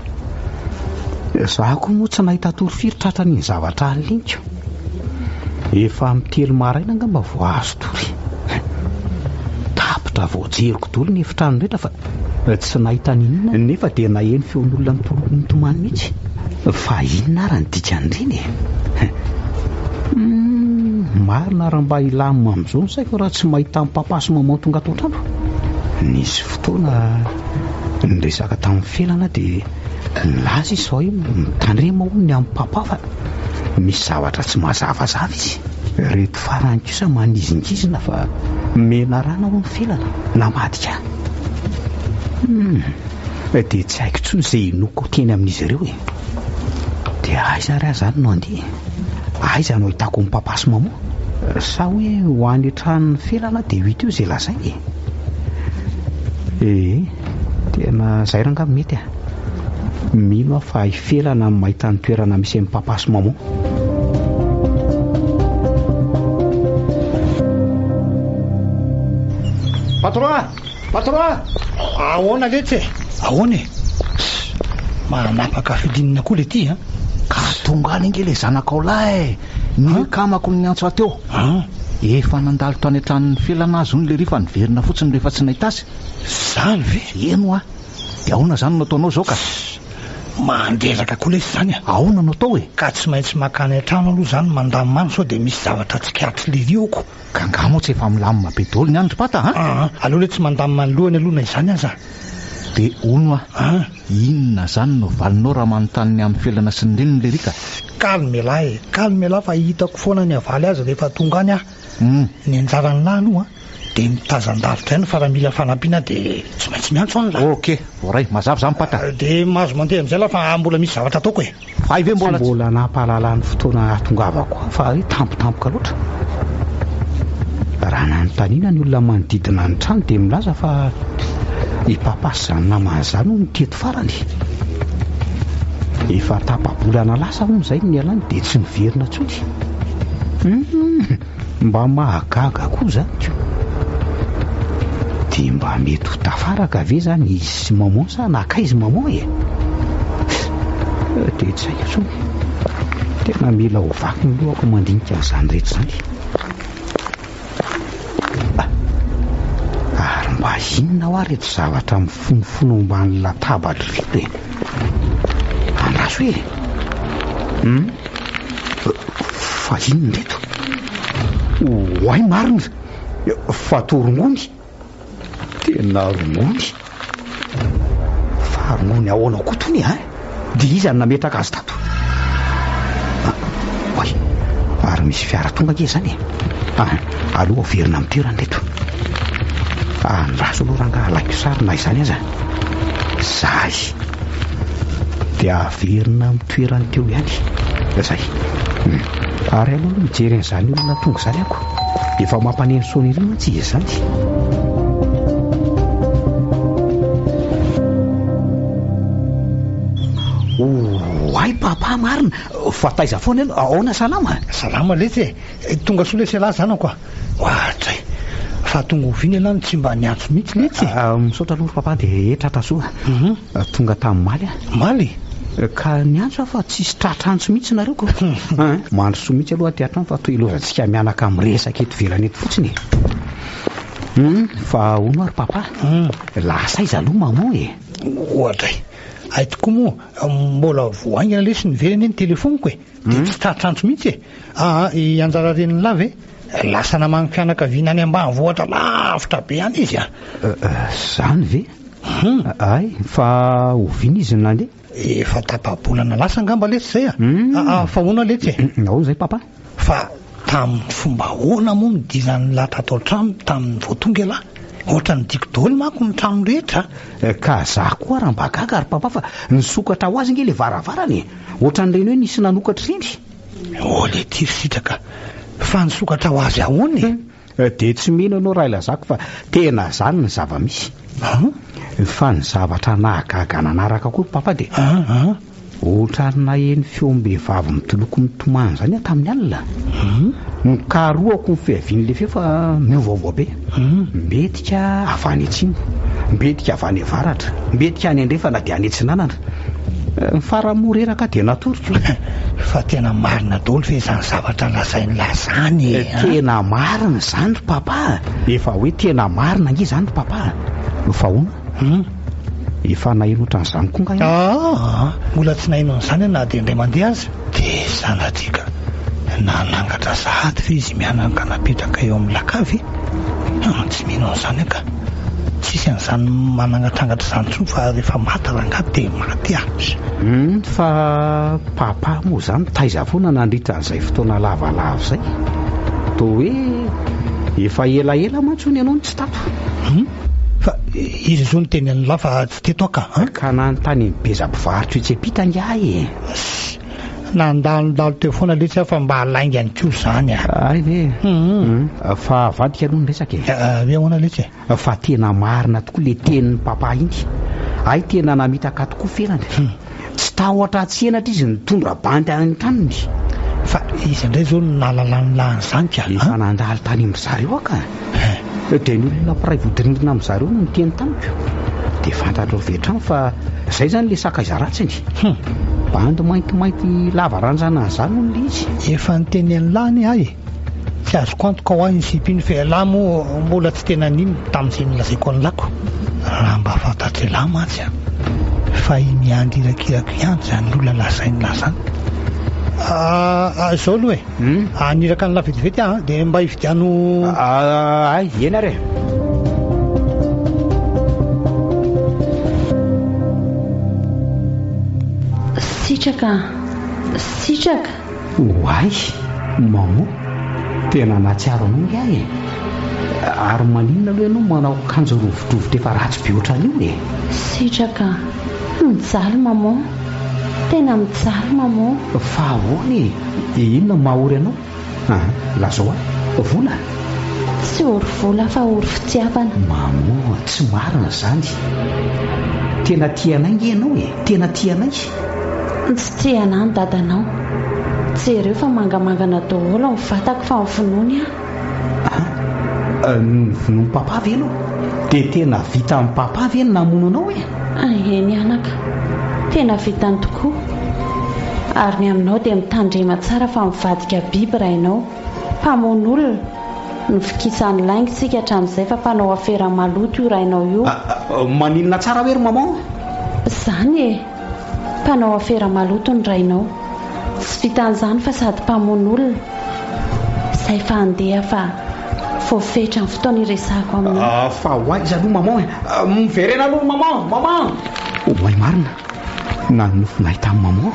A: Za koa moa tsy nahita torofiry tratran'ny zavatra aligniko. Efa amin'ny telo maraina angamba vao azo tory. Tapitra vao jeriko daholo ny efitrano rehetra fa tsy nahita ninona. Nefa dia naheno feon'olona mitoloko mitomany mihitsy. Fa inona ara ny dikan'ireny e. Marina raha mba ilamina amin'izao ny saiko raha tsy mahita amin'ny papa sy mama tonga ato an-trano. Nisy fotoana niresaka tamin'ny felana dia nilaza izy zao mitandrema hono amin'ny papa fa misy zavatra tsy mazavazava izy. Reto farany kosa manizingizina fa mena rana ho ny felana namadika. Dia tsy haiko tsony izay inoko teny amin'izy ireo e. Dia aiza raha zany no andeha. Aiza no hitako amin'ny papa sy mama. Sa hoe ho any an-tranon'ny felana dia hita eo izay lazay e. Tena zay ranga mety mino aho fa ifelana amin'ny mahita ny toerana misy amin'ny papa sy maman.
C: Patron ahoana letsy ahoana manapaka fidinina koa le ty
N: ka tonga any nge le zanakao lahy ny kamako ny antso ateo efa nandalo tany an-tranon'ny felana azy ony le rifa niverina fotsiny rehefa tsy nahita azy.
C: Zany ve?
N: Eno de ahoana zany no ataonao zao ka
C: mandreraka koa lesy zany
N: ahoana no atao
C: ka tsy maintsy makany an-trano aloha zany mandamimano sao de misy zavatra tsikatry lirioko
N: ka ngamo tsy efa milamina be daholo ny andro pata
C: aloha le tsy mandamimany lohany alohana izany aza
N: de ono inona zany no valinao raha manontany amin'ny felana sy ny reniny le rika.
C: Calme lahy fa hitako foana ny avaly azy rehefa tonga any ny anjarany lahy aloha de mitazan-davitra ihany fa raha mila fanampiana de tsy maintsy miantso any lahy.
N: Ok voray mazava zany pata
C: de mahazo mandeha amin'izay laha fa mbola misy zavatra ataoko
N: fa ve
A: mbola nampahalalany fotoana atongavako fa tampotampoka loatra. Raha nanontaniana ny olona manodidina ny trano de milaza fa i papa sy zany namana zany no niteto farany. Efa tapa-bolana lasa moa izay ny alany de tsy miverina tsony. Mba mahagaga koa zany de mba mety ho tafaraka ve zany izy sy maman sa nakaizy maman de tsy haiko tsony. Tena mila ho vaky ny lohako mandinika an'izany rehetra zany. Ary mba inona ho reto zavatra mifonofono ambany latabatra reto andraso fa inona reto hoay marina fa torongony tena rongony fa rongony ahoana koa tony de izy nametraka azy tato ary misy fiara tonga ke zany aloha verina amin'ny toerany reto andraso aloha ranga alaiko sary na izany aza zay de averina amin'ny toerany teo ihany zay ary aloha mijery an'izany olona tonga zany ako efa mampaneno sonely mantsy izy zany. Ay papa marina fa taiza foana eno ahoana salama
C: letsy tonga soa lesy lahy zany ako ohatray fa tonga oviny alany tsy mba niantso mihitsy letsy
A: misaotra aloha papa de etratra soa tonga tamin'ny maly ka niantso fa tsisy tratrantso mihitsy nareo ko mandro soa mihitsy aloha teatrano fa toy ilozantsika mianaka amin'ny resaka eto velany eto fotsiny fa ono ary papa lasa izy aloha maman
C: ohatray ay tokoa moa mbola voaingana lesy niveriny ny telefoniko de tsy tratrantso mihitsy anjara reniny lave lasa namagny fianakaviana any ambany vohatra lavitra be any izy
A: zany ve ay fa oviny izy nandeha
C: efa tapa-bolana lasa ngamba lesy zay fa ona letsy
A: ahoana zay papa
C: fa tamin'ny fomba hoana moa midizany lahatra atao trano tamin'ny voatonga lahy ohatra ny diko daholo manko ny trano rehetra
A: ka za koa raha mba gaga ary papa fa nisokatra ho azy nge le varavarany ohatra n'ireny hoe nisy nanokatra reny
C: le tirisitraka fa nisokatra ho azy ahoany
A: de tsy mino anao raha ilazako fa tena zany ny zava-misy fa ny zavatra nahagaga nanaraka koa papa de ohatra naheny feombehivavy mitoloko mitomany zany tamin'ny alina mikaroako ny fiaviany le feo fa miovaova be mbetika avy any atsimo mbetika avy any avaratra mbetika any andrefana de any atsinanana faramoreraka de natoriko
C: fa tena marina daholo fe zany zavatra lazainy lazany
A: tena marina zany ry papa efa hoe tena marina nge zany ry papa fa ona efa naheno ohatran'izany koa nga
C: mbola tsy naheno an'izany na de indray mandeha azy de sanatrika nanangatra sahady fa izy mianaka napetraka eo amin'ny lakavy tsy mino an'izany ka tsisy an'izany manangatrangatra zany tsony fa rehefa maty rangaby de maty
A: fa papa moa zany taiza foana nandritra an'izay fotoana lavalava zay to hoe efa elaela mantsony ianao ny tsy tato
C: fa izy zao ny teny any lafa tsy teto aka
A: ka nanontany mibeza-pivarotro itsy apita ngiahy
C: nandalondalo teo foana letsy fa mba halainga any ko zany
A: ay ve fa vadika aloha nyresaka
C: ve ahoana letsy
A: fa tena marina tokoa le tenin'ny papa iny ay tena namitaka tokoa ferany tsy tahotra tsy enatra izy nitondra bandy any tanony
C: fa izy indray zao nalalanilany zany ka
A: efa nandalo tany am'zareo aka dia ny olona mpiray vodrindrina am'zareo no niteny tamiko dia fantatro vetrany fa zay zany le saka izaratsiny bandy maintimainty lavaranjana zany no le izy
C: efa niteny an'lany ay tsy azoko antoka ho any sipiny fa lahy moa mbola tsy tena nino tamin'izay nolazaiko an'lako raha mba fantatry lahy mantsy fa miandirakirako ihany zany olona lazainy lazany zao aloha aniraka ny lavetivety dia mba hividiano
A: ay ena re
B: sitraka
A: oay mamo tena natsiaro anao iahy ary maninona aloha ianao manao kanjo rovidrovitra efa ratsy be ohatran'io e
B: sitraka mijaly mamo tena mijaly mamo
A: fa ahoana e inona mahory anao lazao a vola
B: tsy ory vola fa ory fitiavana
A: mamo tsy marina zany tena tianay ianao e tena tianay
B: tsy tiana ny dadanao jereo fa mangamangana daholo mivatako fa mivonony
A: novono papavy anao dia tena vita amin'ny papavy eny namono anao e
B: eny anaka tena vitany tokoa ary ny aminao dia mitandrema tsara fa mivadika biby rahainao mpamono olona ny fikisany laingy tsika hatramin'izay fa mpanao afera maloto io rahainao io
A: maninona tsara hoe ry maman
B: zany e mpanao afera maloto ny rainao tsy vitan'izany fa sady mpamono olona izay fa handeha fa voafetra ny fotoana iresahako aminao
A: fa hoaiza aloha maman miverena aloha maman oay marina na nofonay tamin'ny maman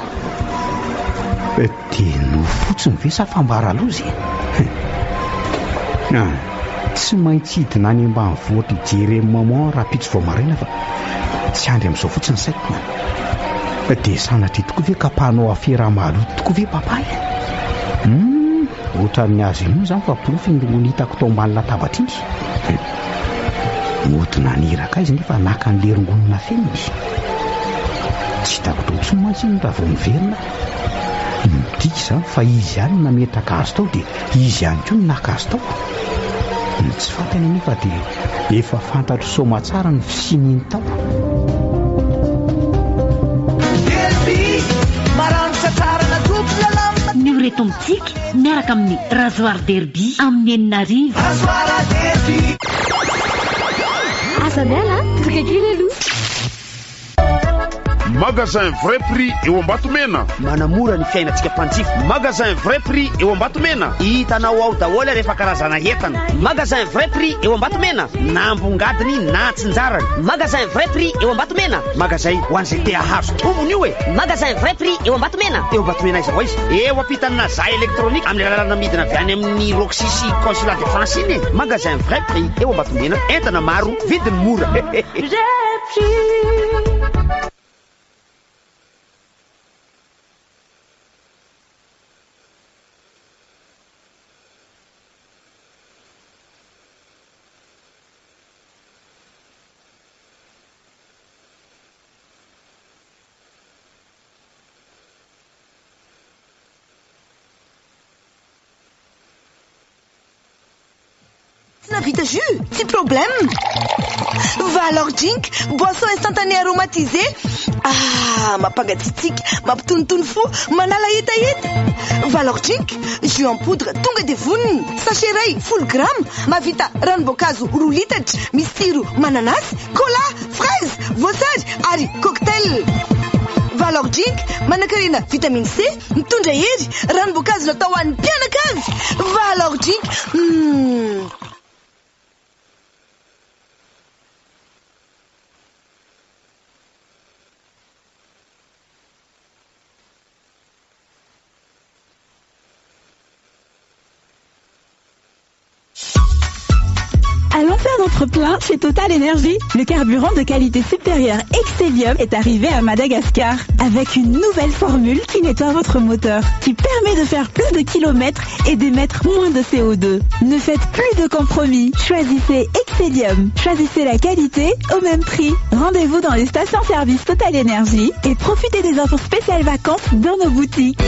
A: dia nofo fotsiny ve sa fambara lozy tsy maintsy hidina any ambany vohatra ijeren'ny maman raha pitso vao marina fa tsy andry amin'izao fotsiny saiko dia sanatry tokoa ve kapahanao afera maloto tokoa ve papa ohatran'ny azy ino zany fa profiny no hitako tao ambany latabatra iny modina niraka izy nefa naka n'lerongonina feniny tsy hitako totsy mantsy iny raha vao miverina midika izany fa izy ihany nametraka azy tao dia izy ihany koa no naka azy tao tsy fantany nefa dia efa fantatro soma tsara ny fisininy tao
O: ny reto mitsika miaraka amin'ny rasoir derby amin'ny eninarivo
G: asanela tokakely aloha
P: magasin vrai prix eo Ambatomena
Q: manamora ny fiainantsika mpanjifa magasin vrai prix eo Ambatomena hitanao ao daholo rehefa karazana entana magasin vrai prix eo Ambatomena na ambongadiny na tsinjarany magasin vrai prix eo Ambatomena magasin ho an'izay te ahazo tombony io e magasin vrai prix eo Ambatomena izao izy eo ampitanana za elektronika amin'ny lalana midina avy any amin'ny roxisy consulat de France iny magasin vrai prix eo Ambatomena entana maro vidiny mora
R: Vita jus, petit problème. Va alors Jink, boisson instantanée aromatisée. Mapangatitik, maptountoun fou, manala yeta. Va alors Jink, jus en poudre, tunga de voun, sachet ray, full gramme, mavita ranbokazu, roulitach, mistiru, mananas, cola, fraise, vossage, ari, cocktail. Va alors Jink, manakarina, vitamine C, mtundra yeri, ranbokazu, natawan, pianakaz. Va alors Jink,
K: Allons faire un entreplein chez Total Énergie. Le carburant de qualité supérieure Excellium est arrivé à Madagascar avec une nouvelle formule qui nettoie votre moteur, qui permet de faire plus de kilomètres et d'émettre moins de CO2. Ne faites plus de compromis. Choisissez Excellium. Choisissez la qualité au même prix. Rendez-vous dans les stations-service Total Énergie et profitez des offres spéciales vacances dans nos boutiques.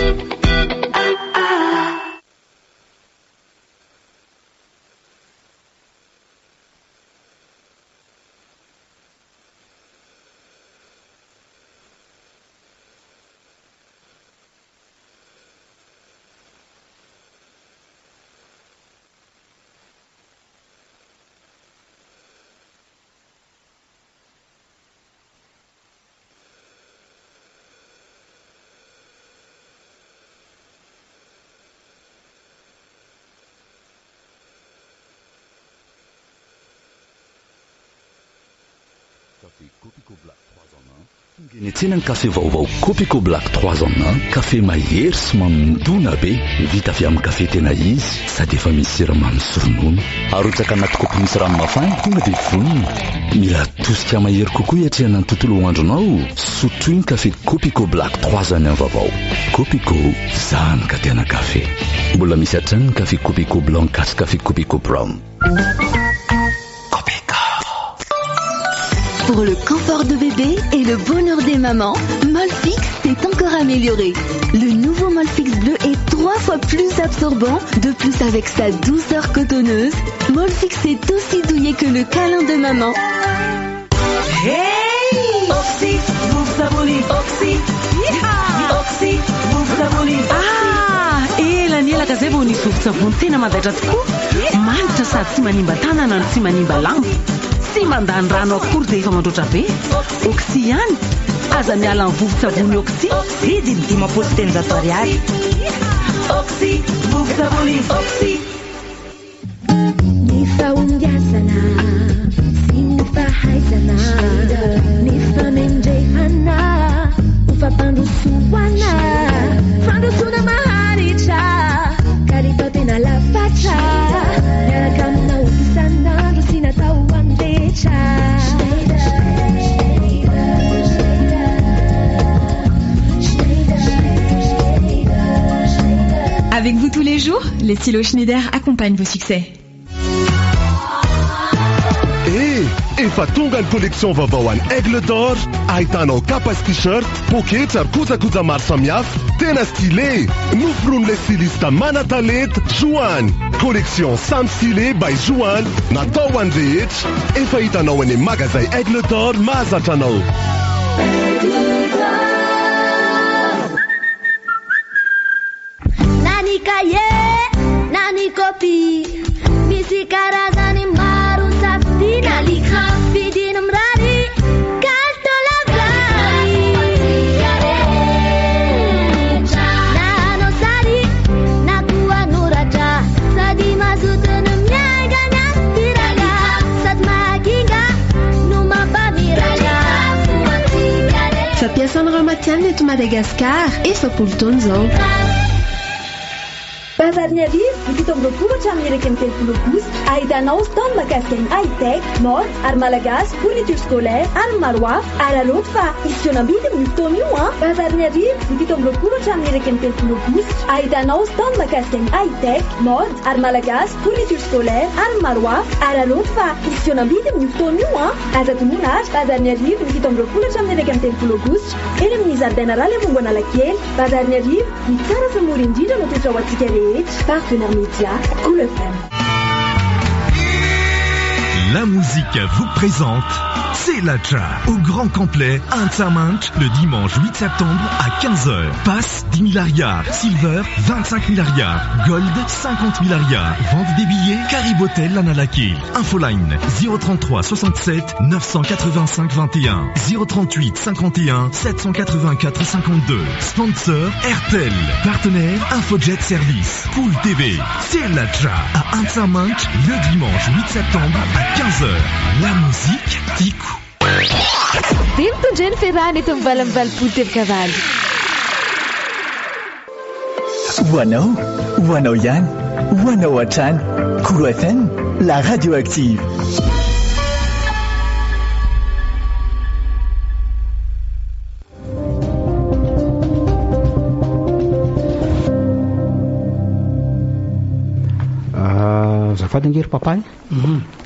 S: Ny tsenany kafe vaovao Copico Black 3 en 1, kafe mahery sy mamindona be, vita avy amin'ny kafe tena izy, sady efa misy siramamy sy ronono. Arotsaka anaty kaopy misy rano mafana tonga dia vonona. Mila tosika mahery kokoa hiatrehana ny tontolo andronao. Sotro iny kafe Copico Black 3 en 1 vaovao. Copico, zany ka tena kafe. Mbola misy hatrany ny kafe Copico Blanc kasy kafe Copico Brown.
T: Pour le confort de bébé et le bonheur des mamans, Molfix s'est encore amélioré. Le nouveau Molfix bleu est 3 fois plus absorbant, de plus avec sa douceur cotonneuse. Molfix est aussi douillet que le câlin de maman.
I: Hey! Oxy, vous abonnez. Oxy, Oxy, vous abonnez.
O: Ah! Elanelaka zay vao nisovitsavony tena mandaitra tokoa. Manitra sady tsy manimba tanana no tsy manimba lamba. Sy mandany rano akory dia efa mandroatra be. Oxy ihany. Aza miala amin'ny vovon-tsavony Oxy.
U: Vidiny 500 telonjato ariary.
I: Oxy, vous abonnez. Oxy.
V: Ny fahombiazana sy ny fahaizana, ny famendrehana, ho fampandrosoana, fandrosona maharitra, ka rehefa tena lafatra, miaraka aminao isan'andro sy natao andetra.
W: Avec vous tous les jours, les stylos Schneider accompagnent vos succès.
X: Efa tonga ny collection vaovao an'ny Aigle d'Or. Ahitanao kapa sy t-shirt, poketra ary kojakoja maro samihafa, tena stylé. Noforoan'ilay styliste mana-talenta Joany. Collection Sam Stylé by Joany, natao ho an'ny rehetra. Efa hitanao any magazay Aigle d'Or mahazatra anao.
V: Nani kaye, nani copy, misy karazany maro safidy, na l'écran vidiny mirary, kalto lavary. Na anao sary, na koa noratra, sady mazoto no miaigana tiraka, sady mahakinga no mampamiratra.
W: Fampiasana ramatianina eto Madagasikara, efapolo taona izao.
H: Bazary arivo ny 17 hatramin'ny iraika amby 30 ahitanao stand mahakasika ny high-tech, mode ary malagasy, fourniture scolaire ary maro hafa. Araloto fa isionam-bidy amin'ny fotoana io a. Bazary arivo ny 17 hatramin'ny iraika amby 30 ahitanao stand mahakasika ny high-tech, mode ary malagasy, fourniture scolaire ary maro hafa. Araloto fa isionam-bidy amin'ny fotoana io a. Aza tonoana ary bazary arivo ny 17 hatramin'ny iraika amby 30 eny amin'ny zaridaina rale mongo Analakely. Bazary arivo ny tsara sy mora indrindra no toetra ho antsika rehetra. Partenaire média, Cool FM.
Y: La musique vous présente C'est la Tcha au grand complet Antsamant le dimanche 8 septembre à 15h. Passe 10 000 ariards, Silver 25 000 ariards, Gold 50 000 ariards. Vente des billets Caribotel Analakely. Infoline 033 67 985 21 038 51 784 52. Sponsor RTL. Partenaire Infojet Service. Cool TV. C'est la Tcha à Antsamant le dimanche 8 septembre à 15h. La musique tico.
G: Dimto Jen Ferrani eto mivalambalim-polo tevokavaly.
F: Ho anao ihany, ho anao hatrany. Cool FM, la radio active.
A: azafady angery papa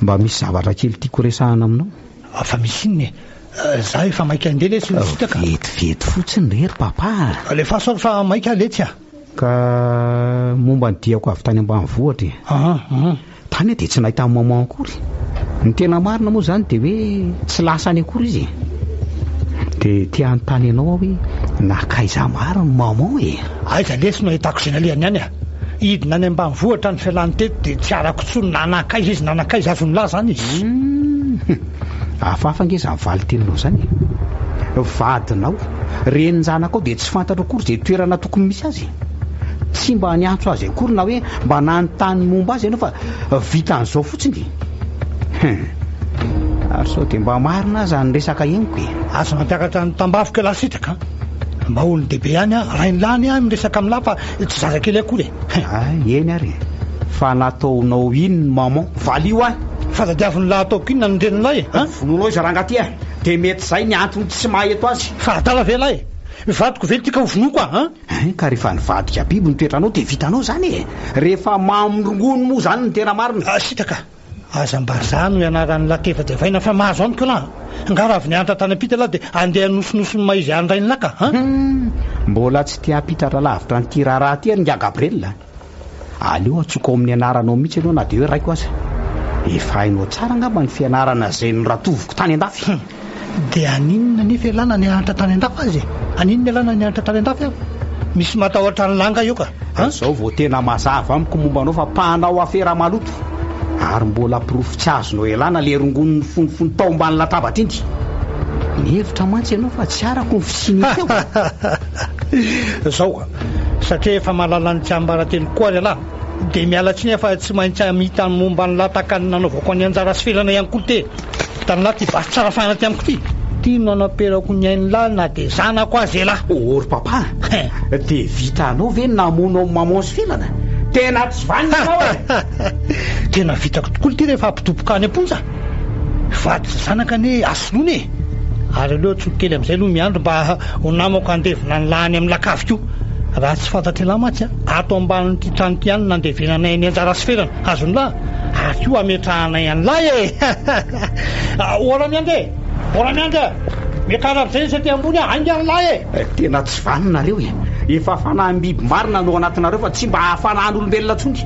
A: mba misy zavatra kely tiako resahana aminao.
C: Fa misy inny za efa maika andeha le tsy sitaka
A: vetivety fotsiny rery papa
C: le fahasory fa maika aletsy
A: ka momba ny diako avy tany ambanivohatra tany dia tsy nahita amin'ny maman akory. Ny tena marina moa zany dia hoe tsy lasany akory izy dia tia anontany ianao hoe nakaiza maro ny maman e.
C: Aiza lesy no ahitako izay nalehany ihany idina any ambanivohatra ny fialany teto dia tsy arako tsony nanakaiza izy nanakaiza azo ny lahy zany izy.
A: Afafa nge izany valy teninao zany vadinao renin-janako ao dia tsy fantatra akory izay toerana tokony misy azy. Tsy mba niantso azy akory na hoe mba nanontany momba azy ianao fa vita an'izao fotsiny. Ary sao dia mba marina zany resaka henoko e.
C: Azo mampiakatra ny tambavika lasitaka mba olony dehibe ihany rainy lany miresaka amin'ny lahy fa tsy zazakely akory
A: e. Eny ary fa nataonao ino ny maman valio ahy
C: fadadiaviny lahy ataoko inona ny reninahy
A: vononao izy rangaty a dia mety zay ny antony tsy maheto azy
C: fa adala ve lahy vadiko ve tika ho vonoko
A: ka rehefa nivadika biby ny toetranao dia vitanao zany e. Rehefa mamrongono moa zany ny tena marina
C: sitaka aza mba zany no ianaran'ny lakeva dia vaina fa mahazo aniko lahy ngara avy nianatra tany ampita lahy dia andeha nosinosyny maizy andrainy laka
A: mbola tsy tia apitatra lavitra nyty raharaha ty ary nga Gabriel aleo atsoko amin'ny anaranao mihitsy ianao na dia hoe raiko aza efa hainao tsara ngamba ny fianarana zay ny ratoviko tany an-dafy
C: dia aninona nefa elana nianatra tany an-dafy azy aninona elana nianatra tany an-dafy aho misy matahotra ny langa io ka
A: zao vao tena mazava amiko mombanao fa panao afera maloto ary mbola pirofo tsy azonao elana le rongon'ny fonofony tao ambany latabatra indy nihevitra mantsy ianao fa tsy arako ny fisiniteo
C: zao satria efa mahalala ny tsy ambaratelo koa ry alahy dia mialatsy ny efa tsy maintsy amita ny momba ny latakany nanaovako ny anjara sy felana ihany koa te tany lahy ty basy tsara faina ty amiko ty ty no anaperako ny ainy lahy na dia zanako azy elahy
A: ory papa dia vitanao ve namonao maman sy felana tena tsy vanynao
C: tena vitako tokoa ty rehefa ampitopoka any amponja vady zanaka ne asolony e ary aleo tsokely amin'izay aloha miandro mba ho namako andevina ny lahany amin'ny lakaviko raha tsy fantatry lahy matsy ato amban'ity tranoko ihany nandevenanay ny anjara sy felana azony lahy ary io ametrahanay any lahy e ora miande miakara amin'izay sa ty ambony ainga any lahy
A: e tena tsy vaninareo e efa fanahy-biby marina no anatinareo fa tsy mba hafanan'olombelona tsony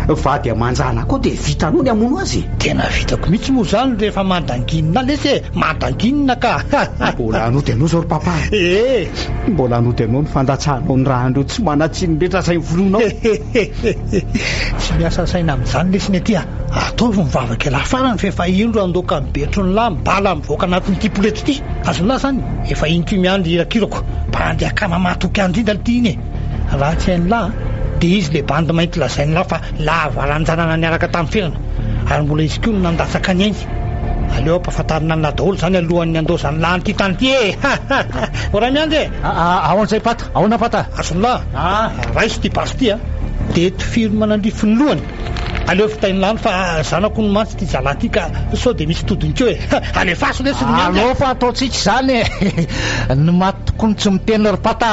A: vady amanjana koa dia vitanao ny amono azy
C: tena vitako mihitsy moa zany rehefa mandanginina lesy e mandanginina ka
A: mbola anoty anao zao ry papa mbola anoty anao ny fandatsahanao ny raha andreo tsy manatsiny rehetra zay volonao
C: tsy miasa saina amin'izany lesiny atya ataovy mivavaka lahy farany fa efa indro andoka mibetro ny lahy mbala mivoaka anatin'ity poleto ity azony lahy zany efa inty miandry irakirako mba andeha kama matoky andrindra ty iny e raha tsy hainy lahy dia izy le bandy mainty lazainy lahy fa lavaranjanana niaraka tamin'ny felana ary mbola izy koa no nandasaka ny ainy aleo ampahafantarina na daholo zany alohan'ny andosany lany ty tany ty e ora miandry e
N: ahoan'izay pata ahoana pata
C: azony lahy raisy ty basy ty dia tofiry manandrifony lohany aleo fitainy lany fa zanako no mantsy ty zalahy ty ka sao dia misy todiny keo e alefaso lesy ny miandry
N: aleo fa ataontsika izany ny matokony tsy miteny ry pata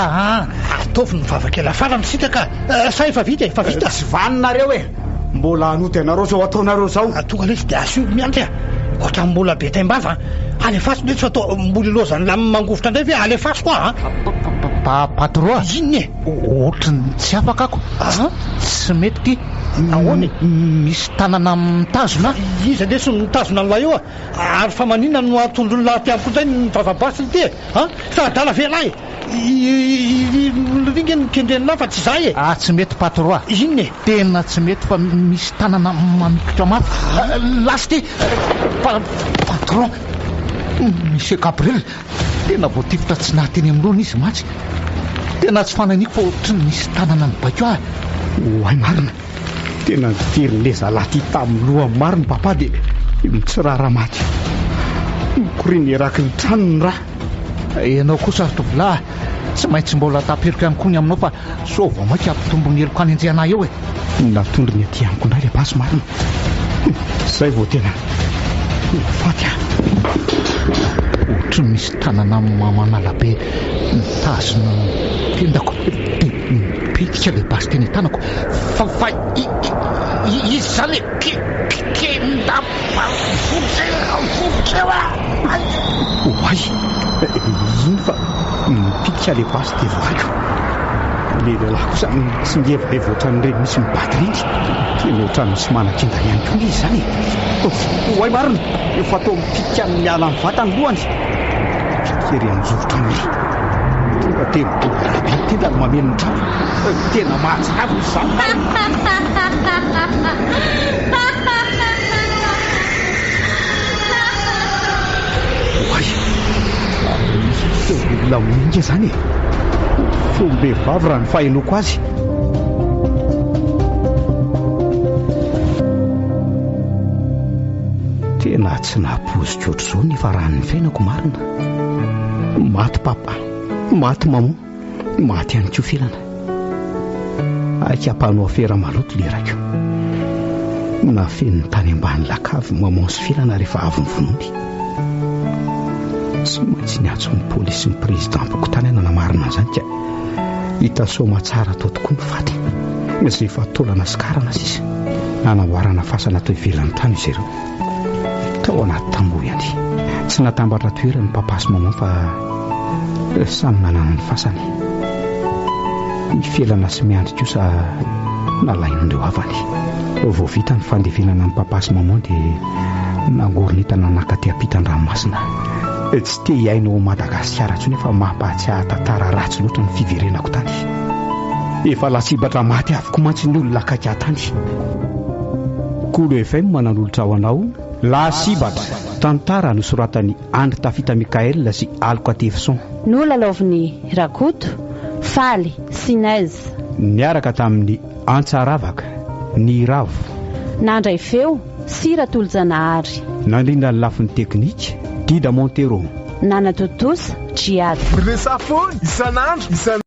C: ataovy mivavaka ela farany sitaka sa efa vita efa vita
A: tsy vaninareo e mbola anoty anareo zao ataonareo zao
C: tonga lesy dia aso miandry ohatra mbola be taimbava alefaso lesy fa atao mbola ilozany la mangovotra indray ve alefaso koa
N: patron
C: inony e
N: ohatrany tsy afaka ako tsy mety ty
C: ahoany
N: misy tanana mitazona
C: izy lesy mitazona ny lahy eo ary fa maninona no atondro ny lahy ty amiko zay ny vavabasiny ty fa adala ve lahy ringa ny kendreny lahy fa tsy zay e
N: tsy mety patron
C: inony e
N: tena tsy mety fa misy tanana mamikotra mafy lasy ty patron monsieur Gabriel tena voatifitra tsy nahateny amin'irony izy matsy tena tsy fananiko fa ohatrany misy tanana mibakeo
A: hoay marina tena niteryn'le zalahy ty tamin'ny loha marina papa dia mitsirara maty mikoriny eraky ny tranony raha
N: ianao koa sarotovolahy tsy maintsy mbola tapirika ihany koa ny aminao fa sova maika ampitombo ny eloko any anjehanay eo e
A: natondry ny aty amiko indray le basy marina zay vao tena faty
N: ohatrany misy tanana manalabe mitazona tendako dia mipitika le basy teny tanako fa izy zany
A: oay iny fa mipikika le basy dia valiko le lehilahy kosa tsy mihevaeva ohatran'ireny misy mibaty reny dia mihoatrany sy manan-kinda ihany koa izy zany oay marina efa atao mipikika amin'ny miala amin'ny vatany lohany kery amin'izorotra aminy tonga tena rahabe tena no mameno ny trano tena mahatsavo izany oay olona moninga zany fombehivavy raha ny faheloko azy tena tsy nahaposika ohatr'izao ny faran'ny fiainako marina maty papa maty mamo maty ihany koa filana aika-panao afera maloto le raiko nafen'ny tany ambany lakavy mamanso filana rehefa avy ny vonony tsy maintsy niatso ny polisy ny président boko tany ana namarina zany ka hitasoma tsara tao tokoa ny faty izay efa taolana sy karana sisa nanaoarana fasana tao ivelan'ny trano izy ireo tao anaty tamboho ihany tsy natambatra toerany papasy maman fa samy nanana ny fasany mifelana sy miandry kosa nalain'ireo avany vao vita ny fandevenana ny papasy maman dia nangoronytana nakaty ampitan-dranomasina tsy te hiainao Madagasikara tsy nefa mampahatsiahy tantara ratsy loatra ny fiverenako tany efa lasibatra maty avoko mantsy ny olona akaiky tany Kolo FM manan'olotra ao anao lasibatra tantara nosoratany Andry Tafita Mikael sy Alko Atefson
B: nolalaoviny Rakoto Faly Sinez
A: niaraka tamin'ny Antsaravaka ny Ravo
B: nandray feo Sira Toljanahary
A: nandrindra ny lafin'ny teknika Dida Montero
B: Nana Totosa Jiady
X: Resafony isan'andro